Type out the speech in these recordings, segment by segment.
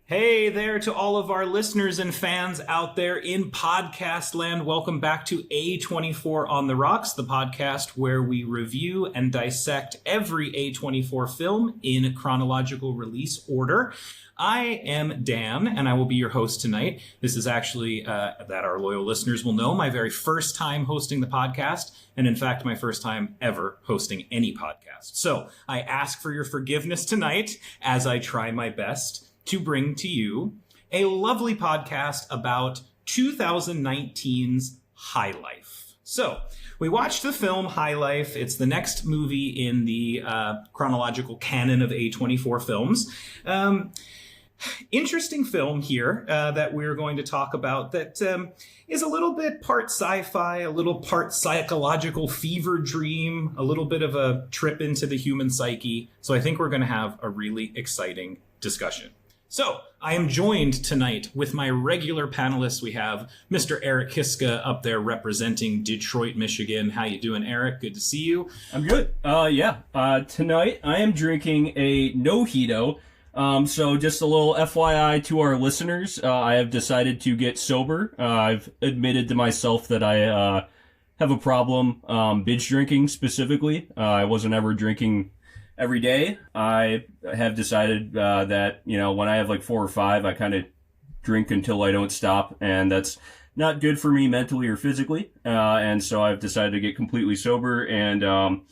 Hey there to all of our listeners and fans out there in podcast land. Welcome back to A24 on the Rocks, the podcast where we review and dissect every A24 film in chronological release order. I am Dan, and I will be your host tonight. This is actually, that our loyal listeners will know, my very first time hosting the podcast, and in fact, my first time ever hosting any podcast. So I ask for your forgiveness tonight as I try my best to bring to you a lovely podcast about 2019's High Life. So, we watched the film High Life. It's the next movie in the chronological canon of A24 films. Interesting film here that we're going to talk about that is a little bit part sci-fi, a little part psychological fever dream, a little bit of a trip into the human psyche. So I think we're going to have a really exciting discussion. So, I am joined tonight with my regular panelists. We have Mr. Eric Kiska up there representing Detroit, Michigan. How you doing, Eric? Good to see you. I'm good. Tonight I am drinking a no-hito. So just a little FYI to our listeners, I have decided to get sober. I've admitted to myself that I have a problem binge drinking specifically. I wasn't ever drinking every day. I have decided that, when I have like 4 or 5, I kind of drink until I don't stop, and that's not good for me mentally or physically. And so I've decided to get completely sober, and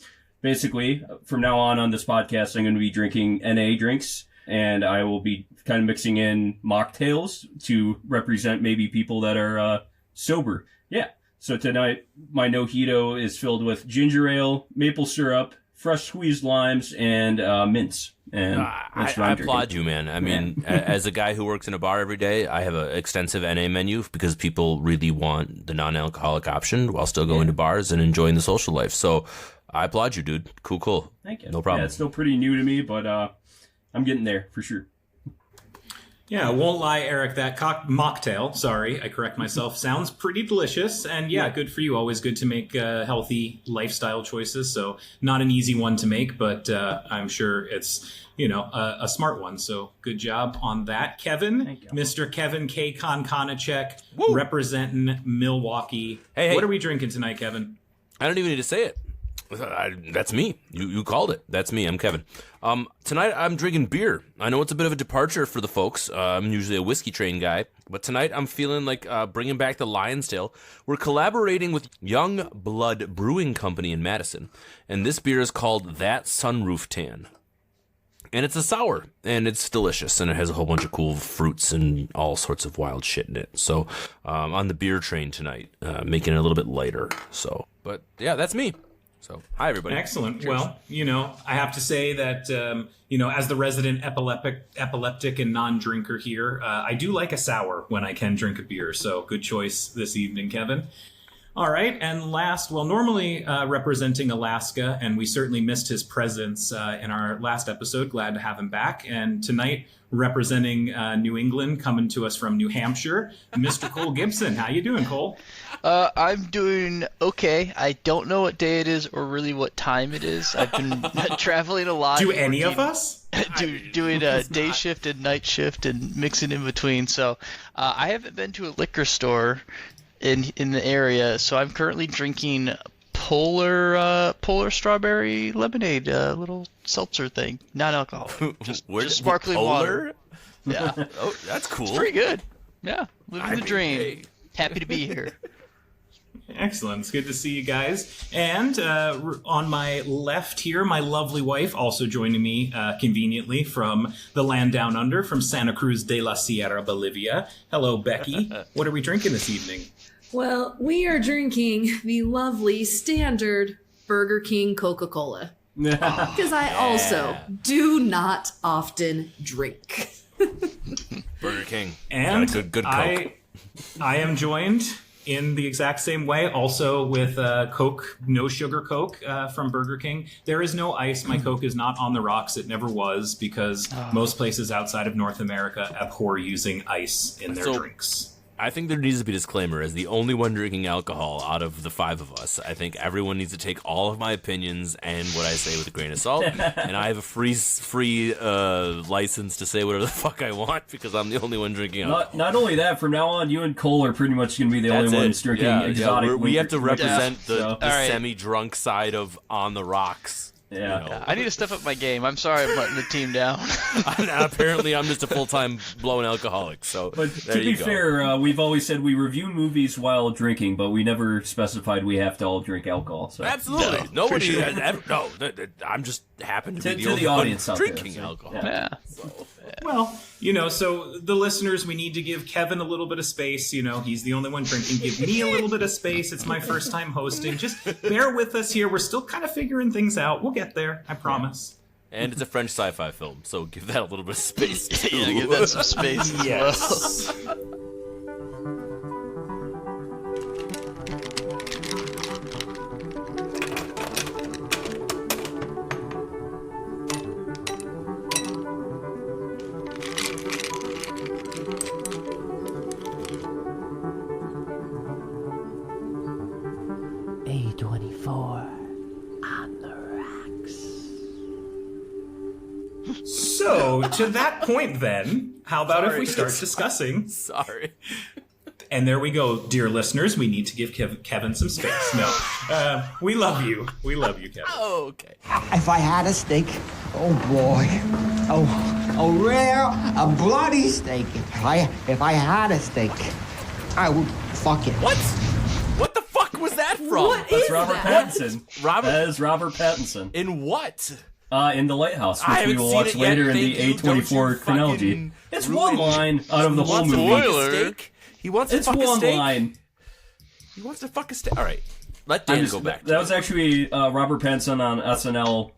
basically from now on this podcast, I'm going to be drinking NA drinks, and I will be kind of mixing in mocktails to represent maybe people that are sober. Yeah. So tonight, my no-hito is filled with ginger ale, maple syrup, fresh squeezed limes, and mints. And I applaud you, man. I mean, as a guy who works in a bar every day, I have an extensive NA menu because people really want the non-alcoholic option while still going to bars and enjoying the social life. So I applaud you, dude. Cool. Thank you. No problem. Yeah, it's still pretty new to me, but I'm getting there for sure. Yeah, I won't lie, Eric, that mocktail, sorry, I correct myself, sounds pretty delicious. And yeah, good for you. Always good to make healthy lifestyle choices. So not an easy one to make, but I'm sure it's, a smart one. So good job on that. Kevin, Thank you. Mr. Kevin K. Konkonachek, representing Milwaukee. Hey. What are we drinking tonight, Kevin? I don't even need to say it. That's me. You called it. That's me. I'm Kevin. Tonight I'm drinking beer. I know it's a bit of a departure for the folks. I'm usually a whiskey train guy, but tonight I'm feeling like bringing back the Lion's Tail. We're collaborating with Young Blood Brewing Company in Madison, and this beer is called That Sunroof Tan. And it's a sour, and it's delicious, and it has a whole bunch of cool fruits and all sorts of wild shit in it. So on the beer train tonight, making it a little bit lighter. So, but yeah, that's me. So, hi, everybody. Excellent. Cheers. Well, I have to say that, as the resident epileptic and non-drinker here, I do like a sour when I can drink a beer. So, good choice this evening, Kevin. All right. And last, normally representing Alaska, and we certainly missed his presence in our last episode. Glad to have him back. And tonight, representing New England, coming to us from New Hampshire, Mr. Cole Gibson. How you doing, Cole? I'm doing okay. I don't know what day it is or really what time it is. I've been traveling a lot. Do any of us? Doing a day shift and night shift and mixing in between. So I haven't been to a liquor store in the area, so I'm currently drinking Polar strawberry lemonade, a little seltzer thing, non-alcoholic, just sparkling water. Yeah. Oh, that's cool. It's pretty good. Yeah, living the dream. Hey. Happy to be here. Excellent. It's good to see you guys. And on my left here, my lovely wife, also joining me conveniently from the land down under, from Santa Cruz de la Sierra, Bolivia. Hello, Becky. What are we drinking this evening? Well, we are drinking the lovely standard Burger King Coca-Cola. Because I also do not often drink. Burger King. And got a good Coke. I am joined in the exact same way, also with Coke, no sugar Coke from Burger King. There is no ice. My Coke is not on the rocks. It never was, because most places outside of North America abhor using ice in their drinks. I think there needs to be a disclaimer. As the only one drinking alcohol out of the 5 of us, I think everyone needs to take all of my opinions and what I say with a grain of salt. And I have a free license to say whatever the fuck I want because I'm the only one drinking alcohol. Not only that, from now on, you and Cole are pretty much going to be the only ones drinking exotic. We have to represent the right. semi-drunk side of On the Rocks. Yeah. You know. I need to step up my game. I'm sorry I'm letting the team down. Apparently, I'm just a full-time blown alcoholic. So, But there to be you go. fair, we've always said we review movies while drinking, but we never specified we have to all drink alcohol. So. Absolutely, No, nobody. for sure. I'm just happen to To be the only audience one out there, drinking so, alcohol. yeah. Well, so the listeners, we need to give Kevin a little bit of space. He's the only one drinking. Give me a little bit of space. It's my first time hosting. Just bear with us here. We're still kind of figuring things out. We'll get there. I promise. And it's a French sci-fi film, so give that a little bit of space. Too. Yeah, give that some space as Yes. A24 on the rocks. So, to that point then, how about if we start discussing? Sorry. And there we go, dear listeners. We need to give Kevin some space. No, we love you. We love you, Kevin. Oh, okay. If I had a steak, oh boy, a rare, a bloody steak. If I had a steak, I would fuck it. What the fuck was that from? What That's is Robert that? Pattinson. Robert That is Robert Pattinson. in what? In The Lighthouse, I which we haven't will seen watch it yet. later in Thank the you. Don't A24 you chronology. fucking It's ruin- one line out of the He whole wants to movie. fuck a Spoiler. steak. He wants to It's fuck a one steak. line. He wants to fuck a steak. All right, let Dan go back. That was actually Robert Pattinson on SNL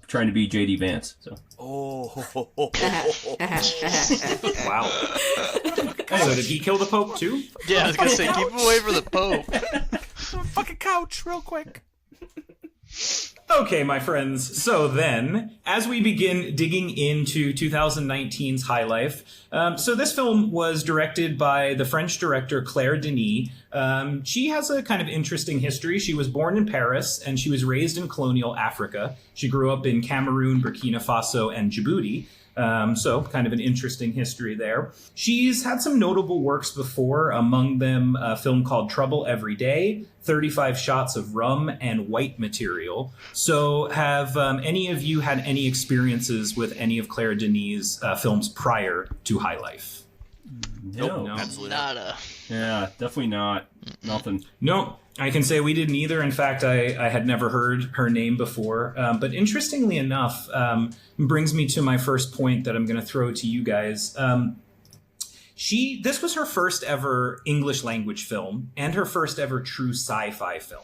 trying to be JD Vance. So. Oh, Wow. So did he kill the Pope too? Yeah, I was gonna say, keep him away from the Pope. fuck a couch real quick. Okay, my friends. So then, as we begin digging into 2019's High Life, so this film was directed by the French director Claire Denis. She has a kind of interesting history. She was born in Paris and she was raised in colonial Africa. She grew up in Cameroon, Burkina Faso, and Djibouti. So kind of an interesting history there. She's had some notable works before, among them a film called Trouble Every Day, 35 Shots of Rum, and White Material. So have any of you had any experiences with any of Claire Denis' films prior to High Life? No. Absolutely not. Nada. Yeah, definitely not. Nothing. No, I can say we didn't either. In fact, I had never heard her name before. But interestingly enough, brings me to my first point that I'm going to throw to you guys. This was her first ever English language film and her first ever true sci-fi film.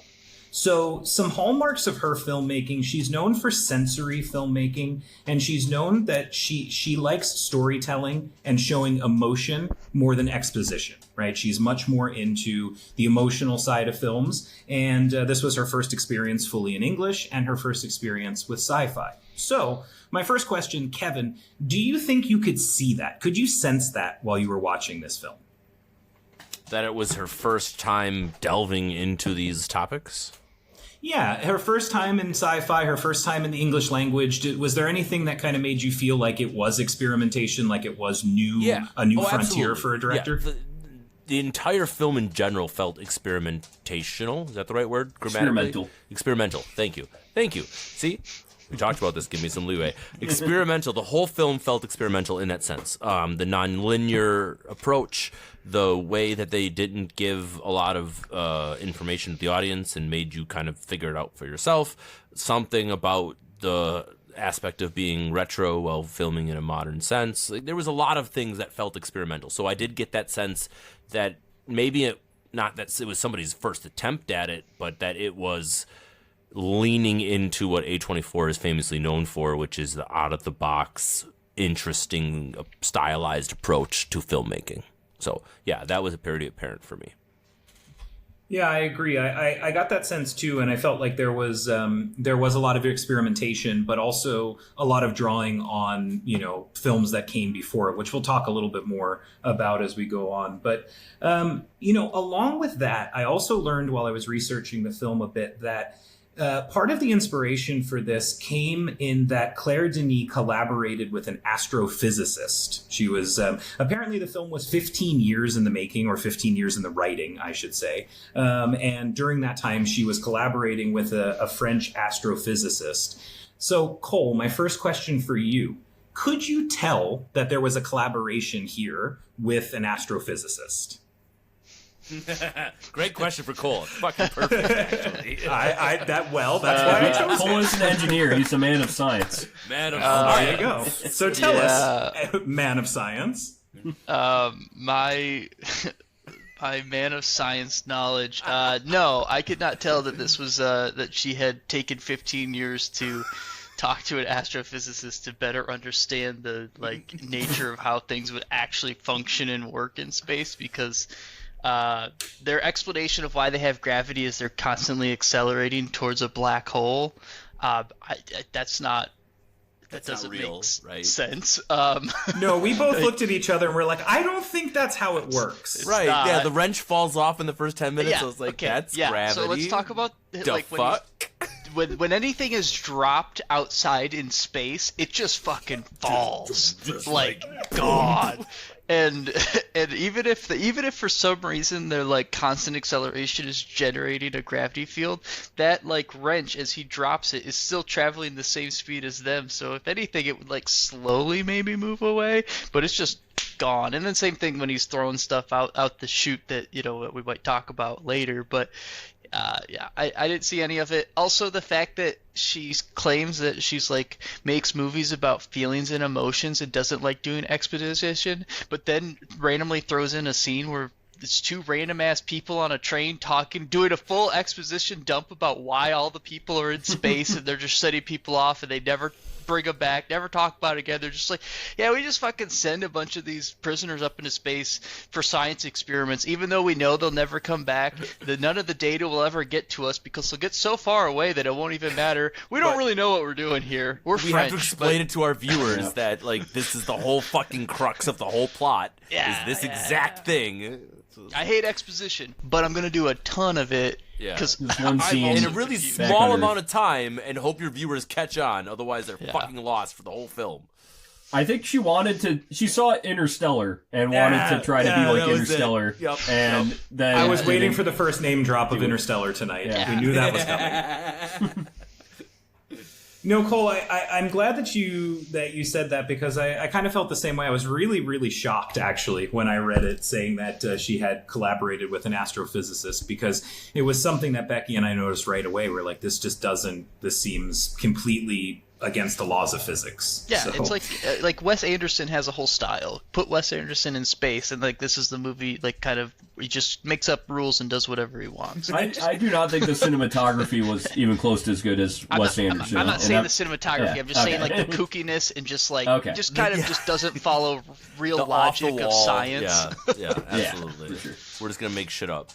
So some hallmarks of her filmmaking: she's known for sensory filmmaking, and she's known that she likes storytelling and showing emotion more than exposition, right? She's much more into the emotional side of films, and this was her first experience fully in English and her first experience with sci-fi. So my first question, Kevin, do you think you could see that? Could you sense that while you were watching this film? That it was her first time delving into these topics? Yeah, her first time in sci-fi, her first time in the English language. Was there anything that kind of made you feel like it was experimentation, like it was new, a new frontier absolutely. for a director? Yeah, the entire film in general felt experimentational. Is that the right word? Grammatically? Experimental. Thank you. See? We talked about this. Give me some leeway. Experimental. The whole film felt experimental in that sense. The non-linear approach, the way that they didn't give a lot of information to the audience and made you kind of figure it out for yourself. Something about the aspect of being retro while filming in a modern sense. Like, there was a lot of things that felt experimental. So I did get that sense that maybe not that it was somebody's first attempt at it, but that it was leaning into what A24 is famously known for, which is the out-of-the-box, interesting, stylized approach to filmmaking. So, yeah, that was pretty apparent for me. Yeah, I agree. I got that sense too, and I felt like there was a lot of experimentation, but also a lot of drawing on films that came before it, which we'll talk a little bit more about as we go on. But along with that, I also learned while I was researching the film a bit that part of the inspiration for this came in that Claire Denis collaborated with an astrophysicist. She was, apparently the film was 15 years in the making, or 15 years in the writing, I should say. And during that time, she was collaborating with a French astrophysicist. So, Cole, my first question for you. Could you tell that there was a collaboration here with an astrophysicist? Great question for Cole. It's fucking perfect, actually. That's why I chose Cole is an engineer. He's a man of science. Man of there you go. So tell us, man of science. My man of science knowledge. No, I could not tell that this was that she had taken 15 years to talk to an astrophysicist to better understand the nature of how things would actually function and work in space, because their explanation of why they have gravity is they're constantly accelerating towards a black hole. That doesn't real, make right? sense. No, we both looked at each other and we're like, I don't think that's how it works. Right, yeah, the wrench falls off in the first 10 minutes. Yeah, I was like, okay, that's yeah. gravity. So let's talk about The fuck? when anything is dropped outside in space, it just fucking falls. Like God. And even if for some reason their constant acceleration is generating a gravity field, that wrench as he drops it is still traveling the same speed as them. So if anything, it would slowly maybe move away, but it's just gone. And then same thing when he's throwing stuff out the chute that we might talk about later. But I didn't see any of it. Also, the fact that she claims that she's makes movies about feelings and emotions and doesn't like doing exposition, but then randomly throws in a scene where it's two random ass people on a train doing a full exposition dump about why all the people are in space and they're just setting people off and they never bring them back, never talk about it again. They're just we just fucking send a bunch of these prisoners up into space for science experiments, even though we know they'll never come back. None of the data will ever get to us because they'll get so far away that it won't even matter. We don't really know what we're doing here. We're We French. have to explain it to our viewers that this is the whole fucking crux of the whole plot. Yeah, is this exact thing. I hate exposition, but I'm gonna do a ton of it. Yeah. Because one scene In a really small amount of time, and hope your viewers catch on. Otherwise, they're fucking lost for the whole film. I think she saw Interstellar and wanted to try to be like Interstellar. Yep. And then I was waiting for the first name drop of Interstellar tonight. Yeah. We knew that was coming. No, Cole, I'm glad that you said that, because I kind of felt the same way. I was really, really shocked, actually, when I read it saying that she had collaborated with an astrophysicist, because it was something that Becky and I noticed right away. We're like, this seems completely against the laws of physics. Yeah, So- it's like Wes Anderson has a whole style. Put Wes Anderson in space, and this is the movie. He just makes up rules and does whatever he wants. I do not think the cinematography was even close to as good as Wes Anderson. I'm not And saying the cinematography. yeah, I'm just saying okay. the kookiness and just Okay. just kind of just doesn't follow real The logic of off-the-wall, science. Yeah, absolutely. for sure. We're just gonna make shit up.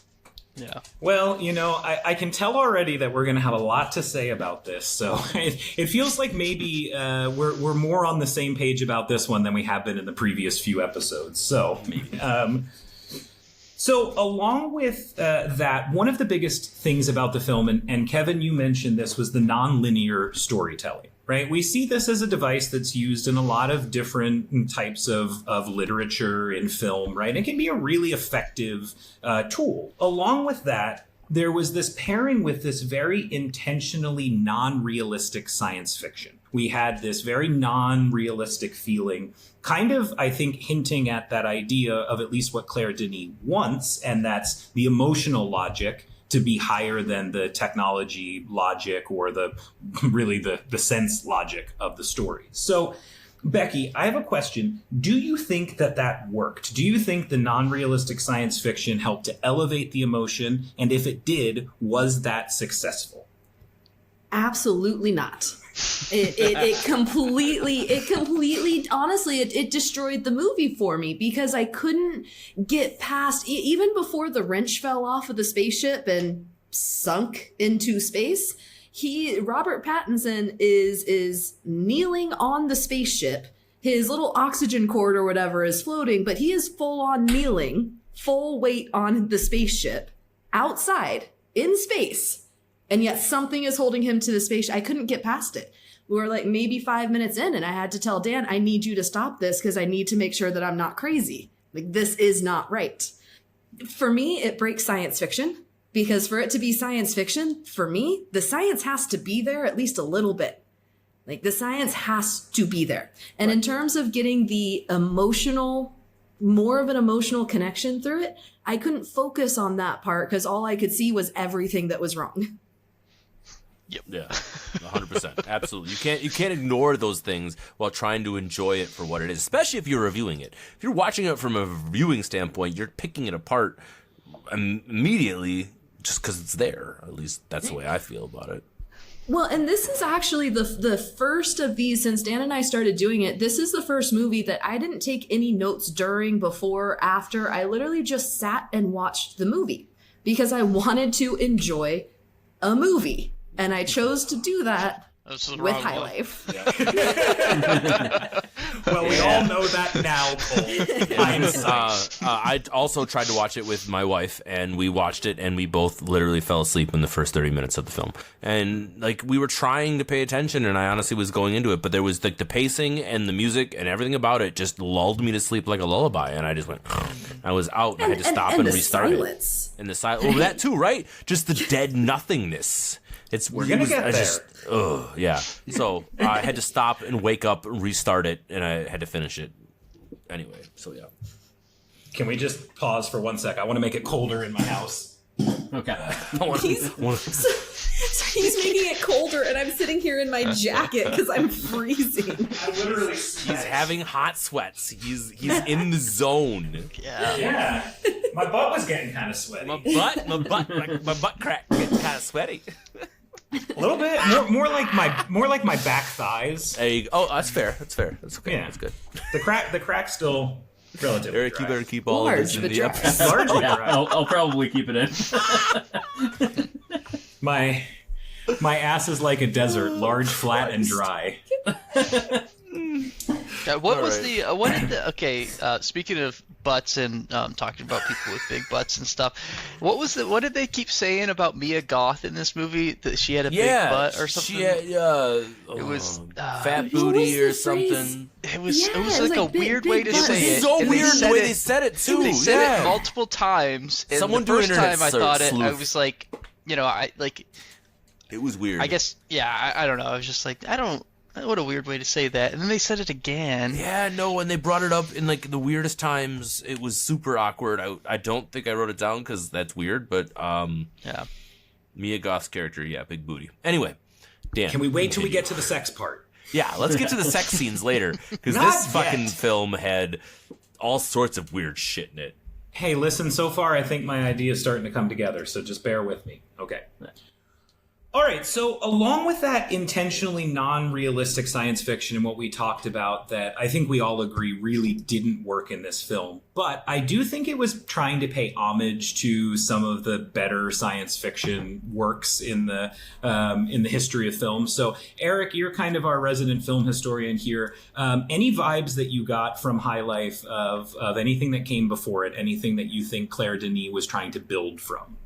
Yeah. Well, I can tell already that we're going to have a lot to say about this. So it feels like maybe we're more on the same page about this one than we have been in the previous few episodes. So so along with that, one of the biggest things about the film, and Kevin, you mentioned this, was the non-linear storytelling. Right? We see this as a device that's used in a lot of different types of literature in film, right? It can be a really effective tool. Along with that, there was this pairing with this very intentionally non-realistic science fiction. We had this very non-realistic feeling, kind of, I think, hinting at that idea of at least what Claire Denis wants, and that's the emotional logic to be higher than the technology logic or the sense logic of the story. So, Becky, I have a question. Do you think that worked? Do you think the non-realistic science fiction helped to elevate the emotion? And if it did, was that successful? Absolutely not. It completely, honestly, it destroyed the movie for me because I couldn't get past, even before the wrench fell off of the spaceship and sunk into space. Robert Pattinson is kneeling on the spaceship. His little oxygen cord or whatever is floating, but he is full on kneeling, full weight on the spaceship, outside, in space. And yet something is holding him to the space. I couldn't get past it. We were like maybe 5 minutes in, and I had to tell Dan, I need you to stop this because I need to make sure that I'm not crazy. Like, this is not right. For me, it breaks science fiction, because for it to be science fiction, for me, the science has to be there at least a little bit. Like, the science has to be there. And in terms of getting the more of an emotional connection through it, I couldn't focus on that part because all I could see was everything that was wrong. Yep. Yeah, 100%. Absolutely. You can't ignore those things while trying to enjoy it for what it is, especially if you're reviewing it. If you're watching it from a viewing standpoint, you're picking it apart immediately just because it's there. At least that's the way I feel about it. Well, and this is actually the first of these, since Dan and I started doing it, this is the first movie that I didn't take any notes during, before, after. I literally just sat and watched the movie because I wanted to enjoy a movie. And I chose to do that with High Life. Yeah. Well, we all know that now, Cole. I also tried to watch it with my wife, and we watched it, and we both literally fell asleep in the first 30 minutes of the film. And like, we were trying to pay attention, and I honestly was going into it, but there was like the pacing and the music and everything about it just lulled me to sleep like a lullaby, and I just went, I was out, and I had to stop and restart silence. it. And the silence. Well, that too, right? Just the dead nothingness. We're gonna get there. Yeah. So I had to stop and wake up and restart it, and I had to finish it. Anyway, so yeah. Can we just pause for 1 sec? I want to make it colder in my house. Okay. So he's making it colder, and I'm sitting here in my jacket because I'm freezing. I literally. He's having hot sweats. He's in the zone. Yeah. My butt was getting kind of sweaty. My butt crack getting kind of sweaty. A little bit more like my back thighs. There you go. Oh, that's fair. That's fair. That's okay. Yeah. That's good. The crack's still relatively Eric, dry. you better keep all of this in but the dry. episode. Largely Yeah, dry. I'll probably keep it in. My ass is like a desert, large, flat, and dry. What was the what did the okay? Speaking of butts and talking about people with big butts and stuff, what did they keep saying about Mia Goth in this movie, that she had a big butt or something? She had, it was fat booty or something. It was like a weird way to big say butts. it. So and weird the way it- they said it too. They said yeah. it multiple times. And Someone the do first internet time I thought it, I sleuth. was like, It was weird. I guess, yeah, I don't know. I was just like, what a weird way to say that. And then they said it again. Yeah, no, when they brought it up in like the weirdest times, it was super awkward. I don't think I wrote it down because that's weird, but Yeah. Mia Goth's character, yeah, big booty. Anyway, Dan. Can we wait till we get to the sex part? Yeah, let's get to the sex scenes later because Not this fucking yet. film had all sorts of weird shit in it. Hey, listen, so far I think my idea is starting to come together, so just bear with me. Okay. All right, so along with that intentionally non-realistic science fiction and what we talked about that I think we all agree really didn't work in this film, but I do think it was trying to pay homage to some of the better science fiction works in the history of film. So, Eric, you're kind of our resident film historian here. Any vibes that you got from High Life of anything that came before it, anything that you think Claire Denis was trying to build from?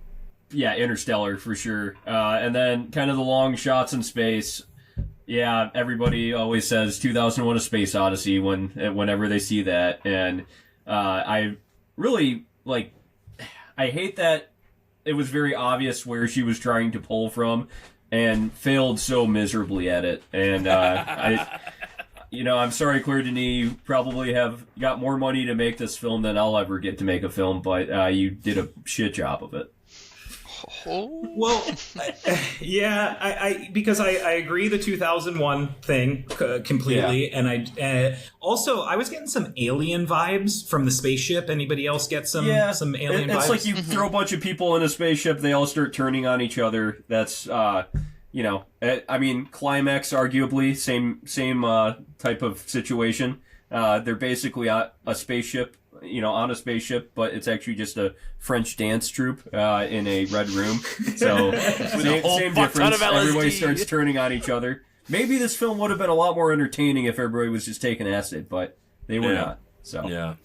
Yeah, Interstellar for sure. And then kind of the long shots in space. Yeah, everybody always says 2001: A Space Odyssey whenever they see that, and I really I hate that it was very obvious where she was trying to pull from, and failed so miserably at it. And I'm sorry, Claire Denis, probably have got more money to make this film than I'll ever get to make a film, but you did a shit job of it. Well, yeah, because I agree the 2001 thing completely, and I was getting some alien vibes from the spaceship. Anybody else get some alien vibes? It's like you throw a bunch of people in a spaceship, they all start turning on each other. That's you know, I mean, climax, arguably, same type of situation. They're basically on a spaceship, on a spaceship, but it's actually just a French dance troupe in a red room. So same difference. Everybody starts turning on each other. Maybe this film would have been a lot more entertaining if everybody was just taking acid, but they were not. So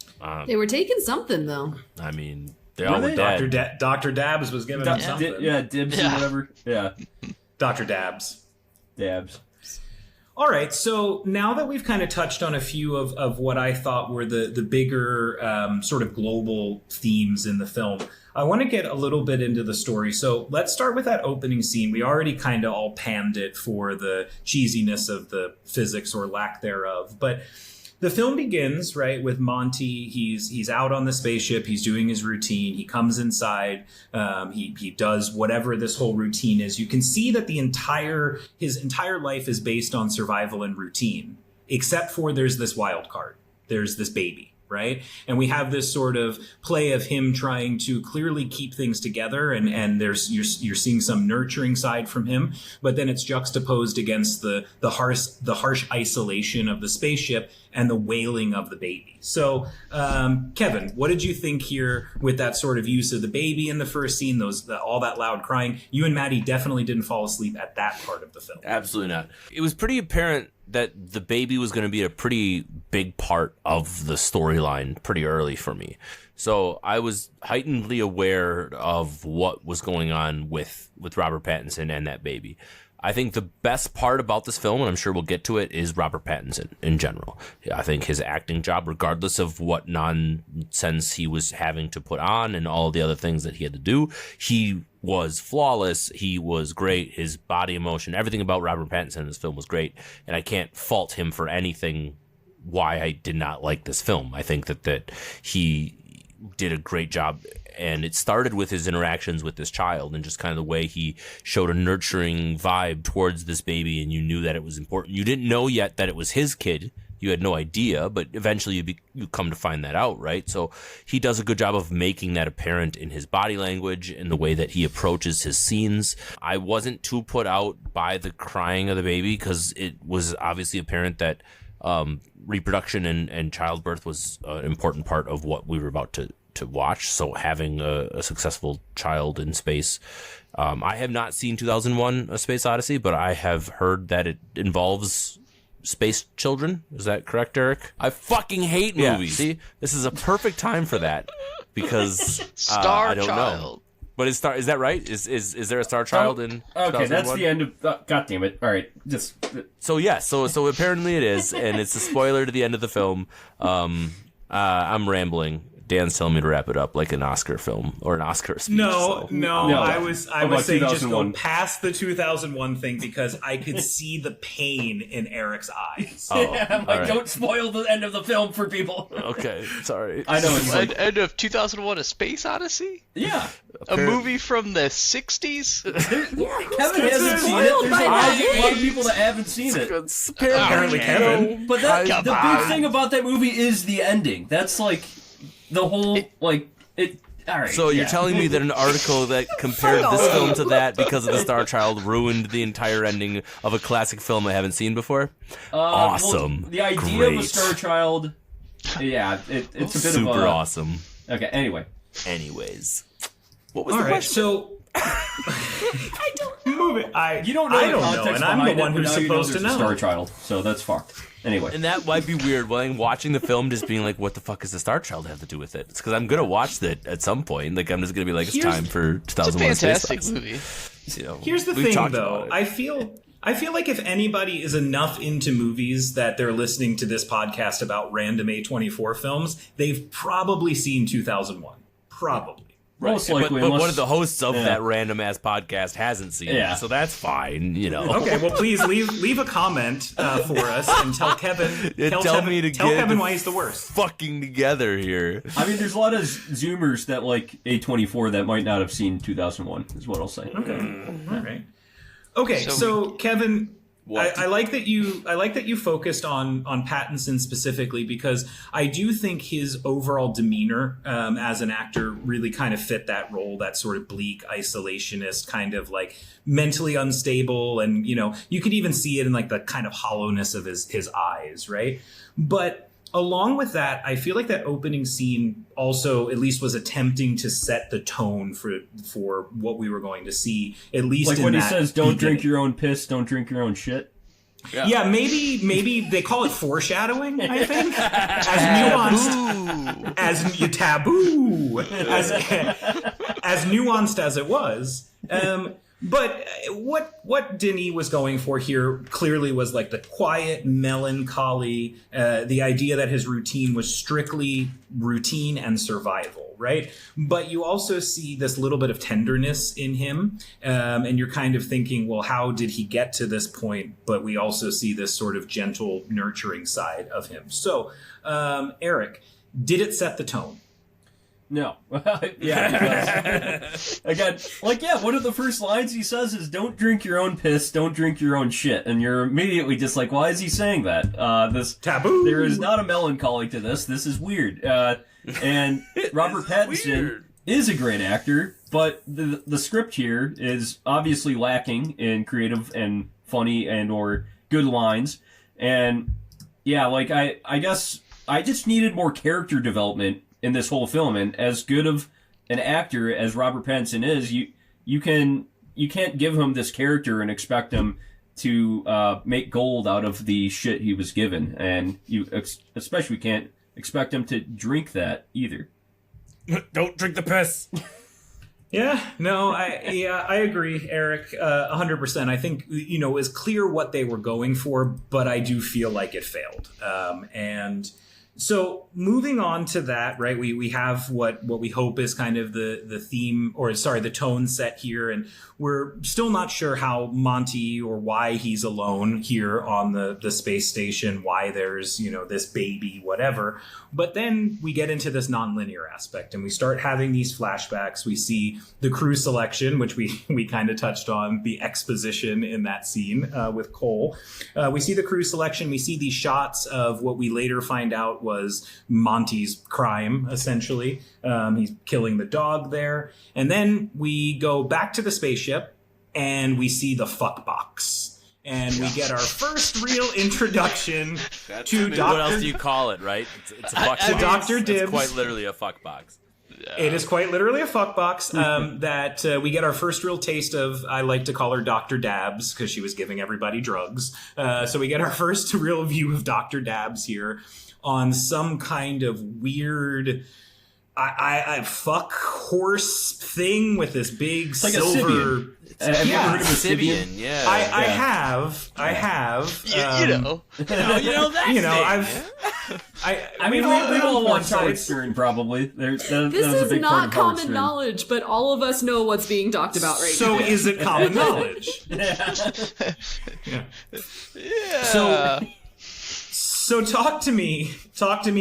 they were taking something though. I mean, they all were dead. Dr. Dabs was giving them something. Dibs or whatever. Yeah, Dr. Dabs. Dabs. All right, so now that we've kind of touched on a few of what I thought were the bigger sort of global themes in the film, I want to get a little bit into the story. So let's start with that opening scene. We already kind of all panned it for the cheesiness of the physics or lack thereof, but the film begins, right, with Monte. He's out on the spaceship. He's doing his routine. He comes inside. He does whatever this whole routine is. You can see that his entire life is based on survival and routine, except for there's this wild card. There's this baby, right? And we have this sort of play of him trying to clearly keep things together, and you're seeing some nurturing side from him, but then it's juxtaposed against the harsh isolation of the spaceship and the wailing of the baby. So, Kevin, what did you think here with that sort of use of the baby in the first scene, all that loud crying? You and Maddie definitely didn't fall asleep at that part of the film. Absolutely not. It was pretty apparent that the baby was going to be a pretty big part of the storyline pretty early for me. So I was heightenedly aware of what was going on with Robert Pattinson and that baby. I think the best part about this film, and I'm sure we'll get to it, is Robert Pattinson in general. I think his acting job, regardless of what nonsense he was having to put on and all of the other things that he had to do, he was flawless. He was great. His body emotion, everything about Robert Pattinson in this film was great. And I can't fault him for anything why I did not like this film. I think that he did a great job. And it started with his interactions with this child and just kind of the way he showed a nurturing vibe towards this baby, and you knew that it was important. You didn't know yet that it was his kid. You had no idea, but eventually you come to find that out, right? So he does a good job of making that apparent in his body language and the way that he approaches his scenes. I wasn't too put out by the crying of the baby because it was obviously apparent that reproduction and childbirth was an important part of what we were about to watch. So having a successful child in space. I have not seen 2001: A Space Odyssey, but I have heard that it involves space children. Is that correct, Eric? I fucking hate movies. See, this is a perfect time for that because I don't know. But is that right? Is there a Star Child in? Okay, that's the end of. God damn it! All right, just. So yes, so apparently it is, and it's a spoiler to the end of the film. I'm rambling. Dan's telling me to wrap it up like an Oscar film or an Oscar speech. No. I was saying just go past the 2001 thing because I could see the pain in Eric's eyes. I'm like, don't spoil the end of the film for people. Okay, sorry. I know. It's like, end of 2001: A Space Odyssey? Yeah. A movie from the 60s? Kevin hasn't seen it. There's a lot of people that haven't seen it. Apparently, Kevin. But the big thing about that movie is the ending. That's like the whole All right. So you're telling me that an article that compared this film to that because of the Star Child ruined the entire ending of a classic film I haven't seen before? Awesome. Well, the idea of a Star Child, it's a bit super awesome. Okay. Anyways, what was the question? So I don't know. Move it. You don't know. I don't know, and I'm the one who's supposed to know. Star Child, so that's fucked. Anyway. And that might be weird, when watching the film just being like, what the fuck does the Star Child have to do with it? It's because I'm going to watch that at some point. Like, I'm just going to be like, it's time for 2001: It's a fantastic movie. Here's the thing, though. I feel like if anybody is enough into movies that they're listening to this podcast about random A24 films, they've probably seen 2001. Probably. Right. Most likely, but one of the hosts of that random ass podcast hasn't seen it, so that's fine, Okay, well, please leave a comment for us and tell Kevin. Tell Kevin why he's the worst. Fucking together here. I mean, there's a lot of Zoomers that like A24 that might not have seen 2001. Is what I'll say. Okay, all right. Okay, so Kevin, I like that you focused on Pattinson specifically, because I do think his overall demeanor as an actor really kind of fit that role, that sort of bleak isolationist, kind of like mentally unstable, and you could even see it in like the kind of hollowness of his eyes, right? But along with that, I feel like that opening scene also at least was attempting to set the tone for what we were going to see, at least like in when that he says, "Don't drink beginning. your own piss, don't drink your own shit." Yeah, maybe they call it foreshadowing, I think. As nuanced as it was. But what Denis was going for here clearly was like the quiet melancholy, the idea that his routine was strictly routine and survival, right? But you also see this little bit of tenderness in him, and you're kind of thinking, well, how did he get to this point? But we also see this sort of gentle, nurturing side of him. So, Eric, did it set the tone? No. Yeah, because, again, one of the first lines he says is, "Don't drink your own piss, don't drink your own shit." And you're immediately just like, why is he saying that? This taboo. There is not a melancholy to this. This is weird. And Robert Pattinson is a great actor, but the script here is obviously lacking in creative and funny and or good lines. And yeah, like I guess I just needed more character development in this whole film, and as good of an actor as Robert Pattinson is, you can't give him this character and expect him to make gold out of the shit he was given, and you especially can't expect him to drink that either. Don't drink the piss. Yeah, no, I agree, Eric, 100%. I think it was clear what they were going for, but I do feel like it failed, and. So moving on to that, right, we have what we hope is kind of the theme, or sorry, the tone set here, and we're still not sure how Monte or why he's alone here on the space station, why there's, this baby, whatever. But then we get into this nonlinear aspect and we start having these flashbacks. We see the crew selection, which we kind of touched on, the exposition in that scene with Cole. We see the crew selection. We see these shots of what we later find out was Monte's crime, essentially. He's killing the dog there. And then we go back to the spaceship and we see the fuck box. And we get our first real introduction to Dr. What else do you call it, right? It's a fuck box. Dr. Dibs. It's quite literally a fuck box. It is quite literally a fuck box that we get our first real taste of. I like to call her Dr. Dabs because she was giving everybody drugs. So we get our first real view of Dr. Dabs here on some kind of weird I fuck horse thing with this big like silver. Have you heard of a Sibian, yeah. I have. You know that. I mean, we've all watched Howard Stern, probably. This a is big part not of Howard common Stern. knowledge, but all of us know what's being talked about right So now. is it common knowledge? Yeah. So talk to me,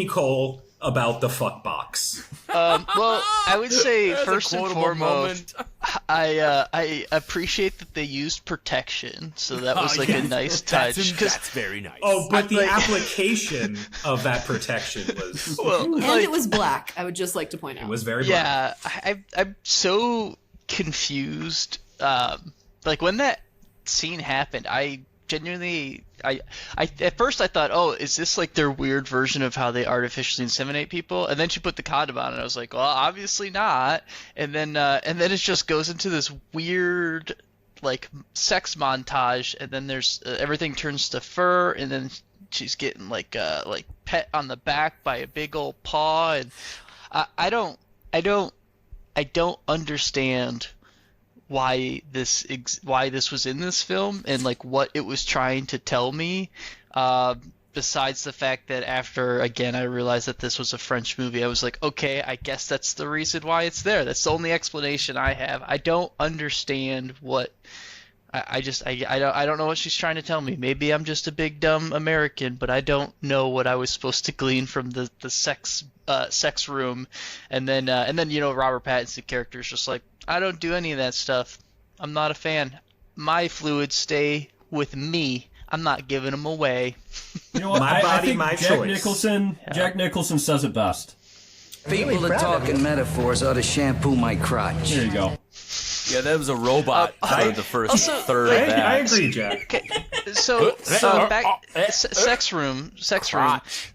Cole, about the fuck box. Well, I would say That's a first and quotable foremost, moment. I appreciate that they used protection, so that was a nice touch. That's very nice. Oh, but the application of that protection was And it was black, I would just like to point out. it was very black. Yeah, I'm so confused. When that scene happened, I genuinely, I at first I thought, oh, is this like their weird version of how they artificially inseminate people? And then she put the condom on, and I was like, well, obviously not. And then it just goes into this weird like sex montage, and then there's everything turns to fur, and then she's getting like pet on the back by a big old paw, and I don't understand why this was in this film and like what it was trying to tell me, besides the fact that after again I realized that this was a French movie, I was like, okay, I guess that's the reason why it's there. That's the only explanation I have. I don't understand what I don't know what she's trying to tell me. Maybe I'm just a big dumb American, but I don't know what I was supposed to glean from the sex room. And then Robert Pattinson character is just like, I don't do any of that stuff. I'm not a fan. My fluids stay with me. I'm not giving them away. You know what? My I body, think my Jack choice. Nicholson. Jack Nicholson says it best. People that talk in metaphors ought to shampoo my crotch. There you go. Yeah, that was a robot for the first also, third I, of that. I agree, Jack. Okay, so back sex room.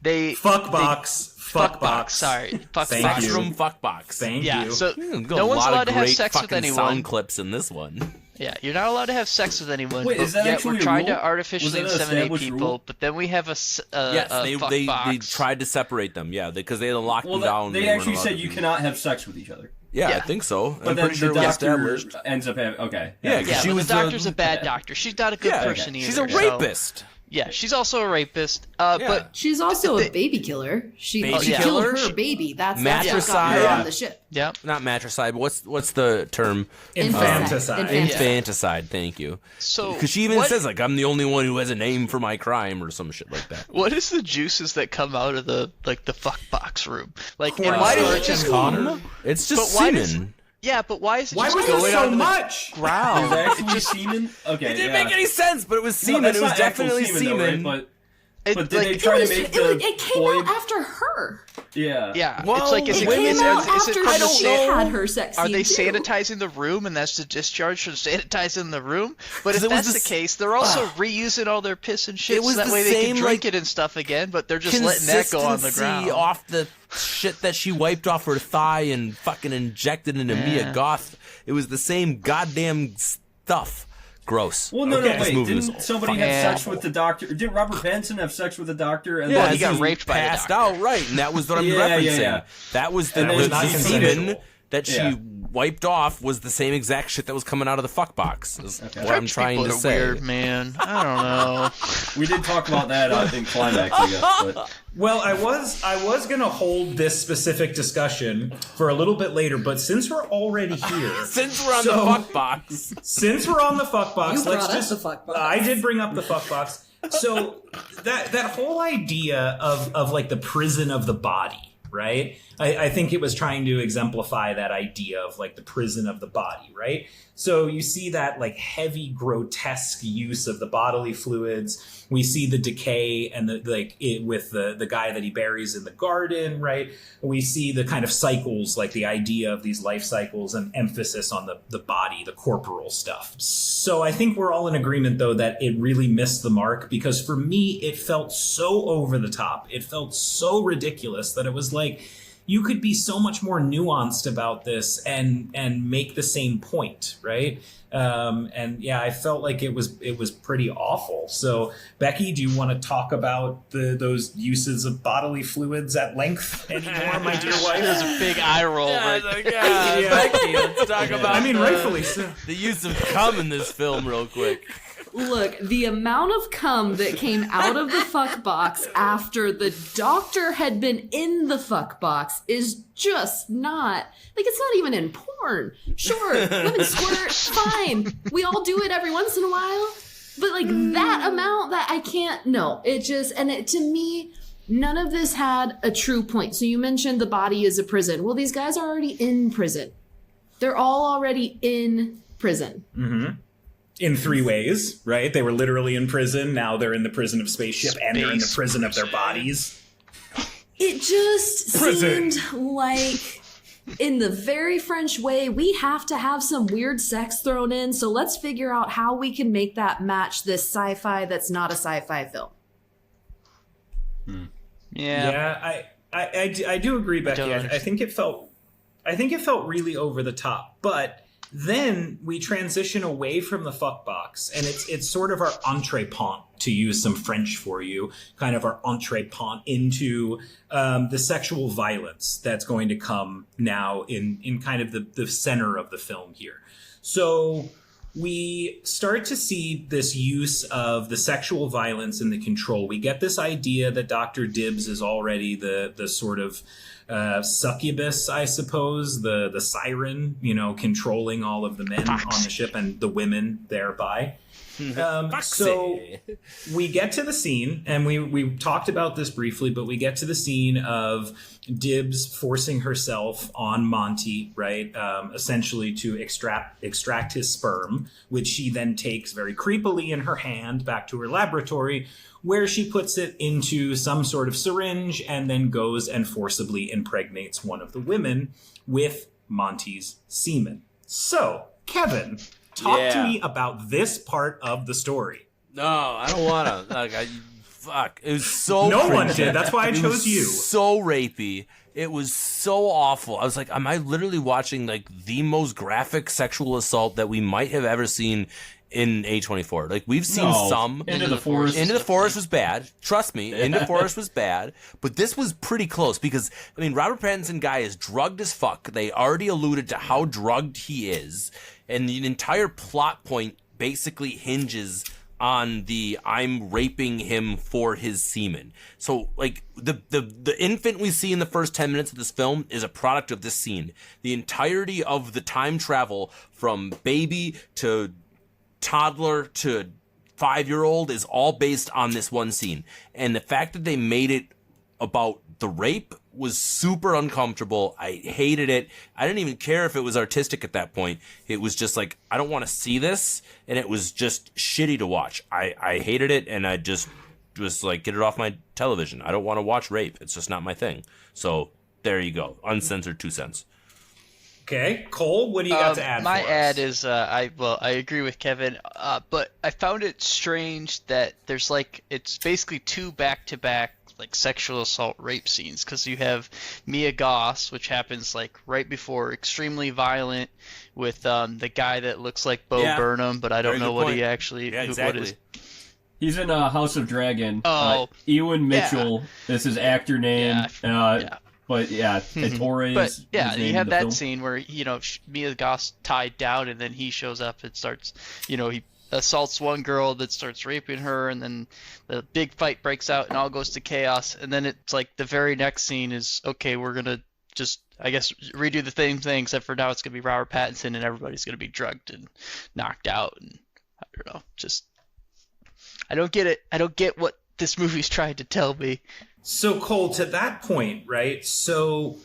They Fuck box. fuck box. Sorry, fuck Thank box. you. Room fuck box. Thank Yeah, you. so Got no a one's lot allowed of to have great sex with fucking anyone. sound clips in this one. Yeah, you're not allowed to have sex with anyone. Wait, but is that yet actually we're a trying rule? to artificially Was that an inseminate established people, rule? but then we have Yes, fuck they box. tried to separate them. Yeah, because they had to lock Well, them down. they weren't actually allowed said to you do- cannot have sex with each other. Yeah, I Yeah. think so. But I'm then pretty sure the it was doctor established. ends up having. Okay. Yeah, Yeah, she but was the doctor's a bad doctor. She's not a good Yeah, person either. she's a so- rapist. Yeah, she's also a rapist. But She's also a baby killer. She Baby killed killer? her baby. That's what got Matricide? her on the ship. yeah, Not matricide, but what's the term? Infanticide. Infanticide. Thank you. So Because she even what- says like I'm the only one who has a name for my crime or some shit like that. what is the juices that come out of the fuck box room? Like, and Corn why does starch it just and water? It's just But why does- semen. Yeah, but why is it Why just was going there so out of much? Is the ground? it actually semen? Okay. It didn't yeah. make any sense, but it was No, semen. that's it was not actual definitely semen, though, semen. right? It, But did like, they try to make the It came boy? out after her. Yeah. Yeah, Well, it's like is It it, came is, out is it after from the she san- had her sex Are scene, they too. sanitizing the room and that's the discharge from sanitizing the room? But 'Cause if it was that's the this- case, they're also reusing all their piss and shit It was so that the way they same, can drink like, it and stuff again, but they're just letting that go on the Consistency ground. off the shit that she wiped off her thigh and fucking injected into Mia Goth. It was the same goddamn stuff. Gross. Well, no, Okay. no, This wait. movie was Didn't somebody fucking have sex awful. with the doctor? Didn't Robert Pattinson have sex with the doctor? And Yeah, then he got was raped by the passed doctor. out, right? And that was what I'm Yeah, yeah, referencing. yeah. That was the, And then the it's not semen consensual. that she Yeah. wiped off was the same exact shit that was coming out of the fuck box. Is what I'm French trying people to are say. weird, man. I don't know. We did talk about that in Climax, I guess. But Well, I was gonna hold this specific discussion for a little bit later, but since we're already here, Since we're on So- the fuck box, since we're on the fuck box, You let's brought up just. the fuck box. I did bring up the fuck box. So that whole idea of like the prison of the body, right? I think it was trying to exemplify that idea of like the prison of the body, right? So you see that like heavy, grotesque use of the bodily fluids. We see the decay and with the guy that he buries in the garden, right? We see the kind of cycles, like the idea of these life cycles and emphasis on the body, the corporal stuff. So I think we're all in agreement, though, that it really missed the mark because for me, it felt so over the top. It felt so ridiculous that it was like, you could be so much more nuanced about this and make the same point, right? And yeah, I felt like it was pretty awful. So, Becky, do you want to talk about those uses of bodily fluids at length anymore, my dear wife? There's a big eye roll. right Yeah. Becky, let's talk about I mean, rightfully so. the use of cum in this film real quick. Look, the amount of cum that came out of the fuck box after the doctor had been in the fuck box is just not, like, it's not even in porn. Sure, women squirt, fine. We all do it every once in a while. But, like, that amount that I can't, no. It just, and it, to me, none of this had a true point. So you mentioned the body is a prison. Well, these guys are already in prison. They're all already in prison. Mm-hmm. In 3 ways, right? They were literally in prison. Now they're in the prison of Spaceship, and they're in the prison of their bodies. It just Prison. seemed like, in the very French way, we have to have some weird sex thrown in, so let's figure out how we can make that match this sci-fi that's not a sci-fi film. Yeah. I do agree, Becky. don't I think it felt really over the top, but then we transition away from the fuck box, and it's sort of our entrepont, to use some French for you, kind of our entrepont into the sexual violence that's going to come now in kind of the center of the film here. So we start to see this use of the sexual violence and the control. We get this idea that Dr. Dibbs is already the sort of succubus, I suppose, the siren, controlling all of the men on the ship and the women thereby. So we get to the scene, and we talked about this briefly, but we get to the scene of Dibs forcing herself on Monte, right? Essentially to extract his sperm, which she then takes very creepily in her hand back to her laboratory, where she puts it into some sort of syringe and then goes and forcibly impregnates one of the women with Monte's semen. So, Kevin, talk to me about this part of the story. No, I don't want to. Fuck. It was so No cringy. one did. That's why I chose you. So rapey. It was so awful. I was like, am I literally watching like the most graphic sexual assault that we might have ever seen in A24? Like, we've seen some. Into the Forest. Into the Forest was bad. Trust me, Into the Forest was bad. But this was pretty close because, I mean, Robert Pattinson guy is drugged as fuck. They already alluded to how drugged he is. And the entire plot point basically hinges on the I'm raping him for his semen. So, like, the infant we see in the first 10 minutes of this film is a product of this scene. The entirety of the time travel from baby to toddler to 5-year-old is all based on this one scene. And the fact that they made it about the rape was super uncomfortable. I hated it. I didn't even care if it was artistic at that point. It was just like, I don't want to see this, and it was just shitty to watch. I hated it, and I just was like, get it off my television. I don't want to watch rape. It's just not my thing. So there you go. Uncensored 2 cents. Okay, Cole, what do you got to add? My for ad us? is I agree with Kevin, but I found it strange that there's like it's basically 2 back-to-back like sexual assault rape scenes, because you have Mia Goth, which happens like right before extremely violent with the guy that looks like Bo Burnham, but I don't know what he actually what is. He's in House of Dragon. Oh, Ewan Mitchell. This is actor name. But yeah, Portrays. But yeah, you have that film. scene where Mia Goth's tied down, and then he shows up and starts, he assaults one girl that starts raping her, and then the big fight breaks out and all goes to chaos. And then it's like the very next scene is, okay, we're gonna just, I guess, redo the same thing, except for now it's gonna be Robert Pattinson and everybody's gonna be drugged and knocked out, and I don't know, just I don't get it. I don't get what this movie's trying to tell me. So, Cole, to that point, right? So,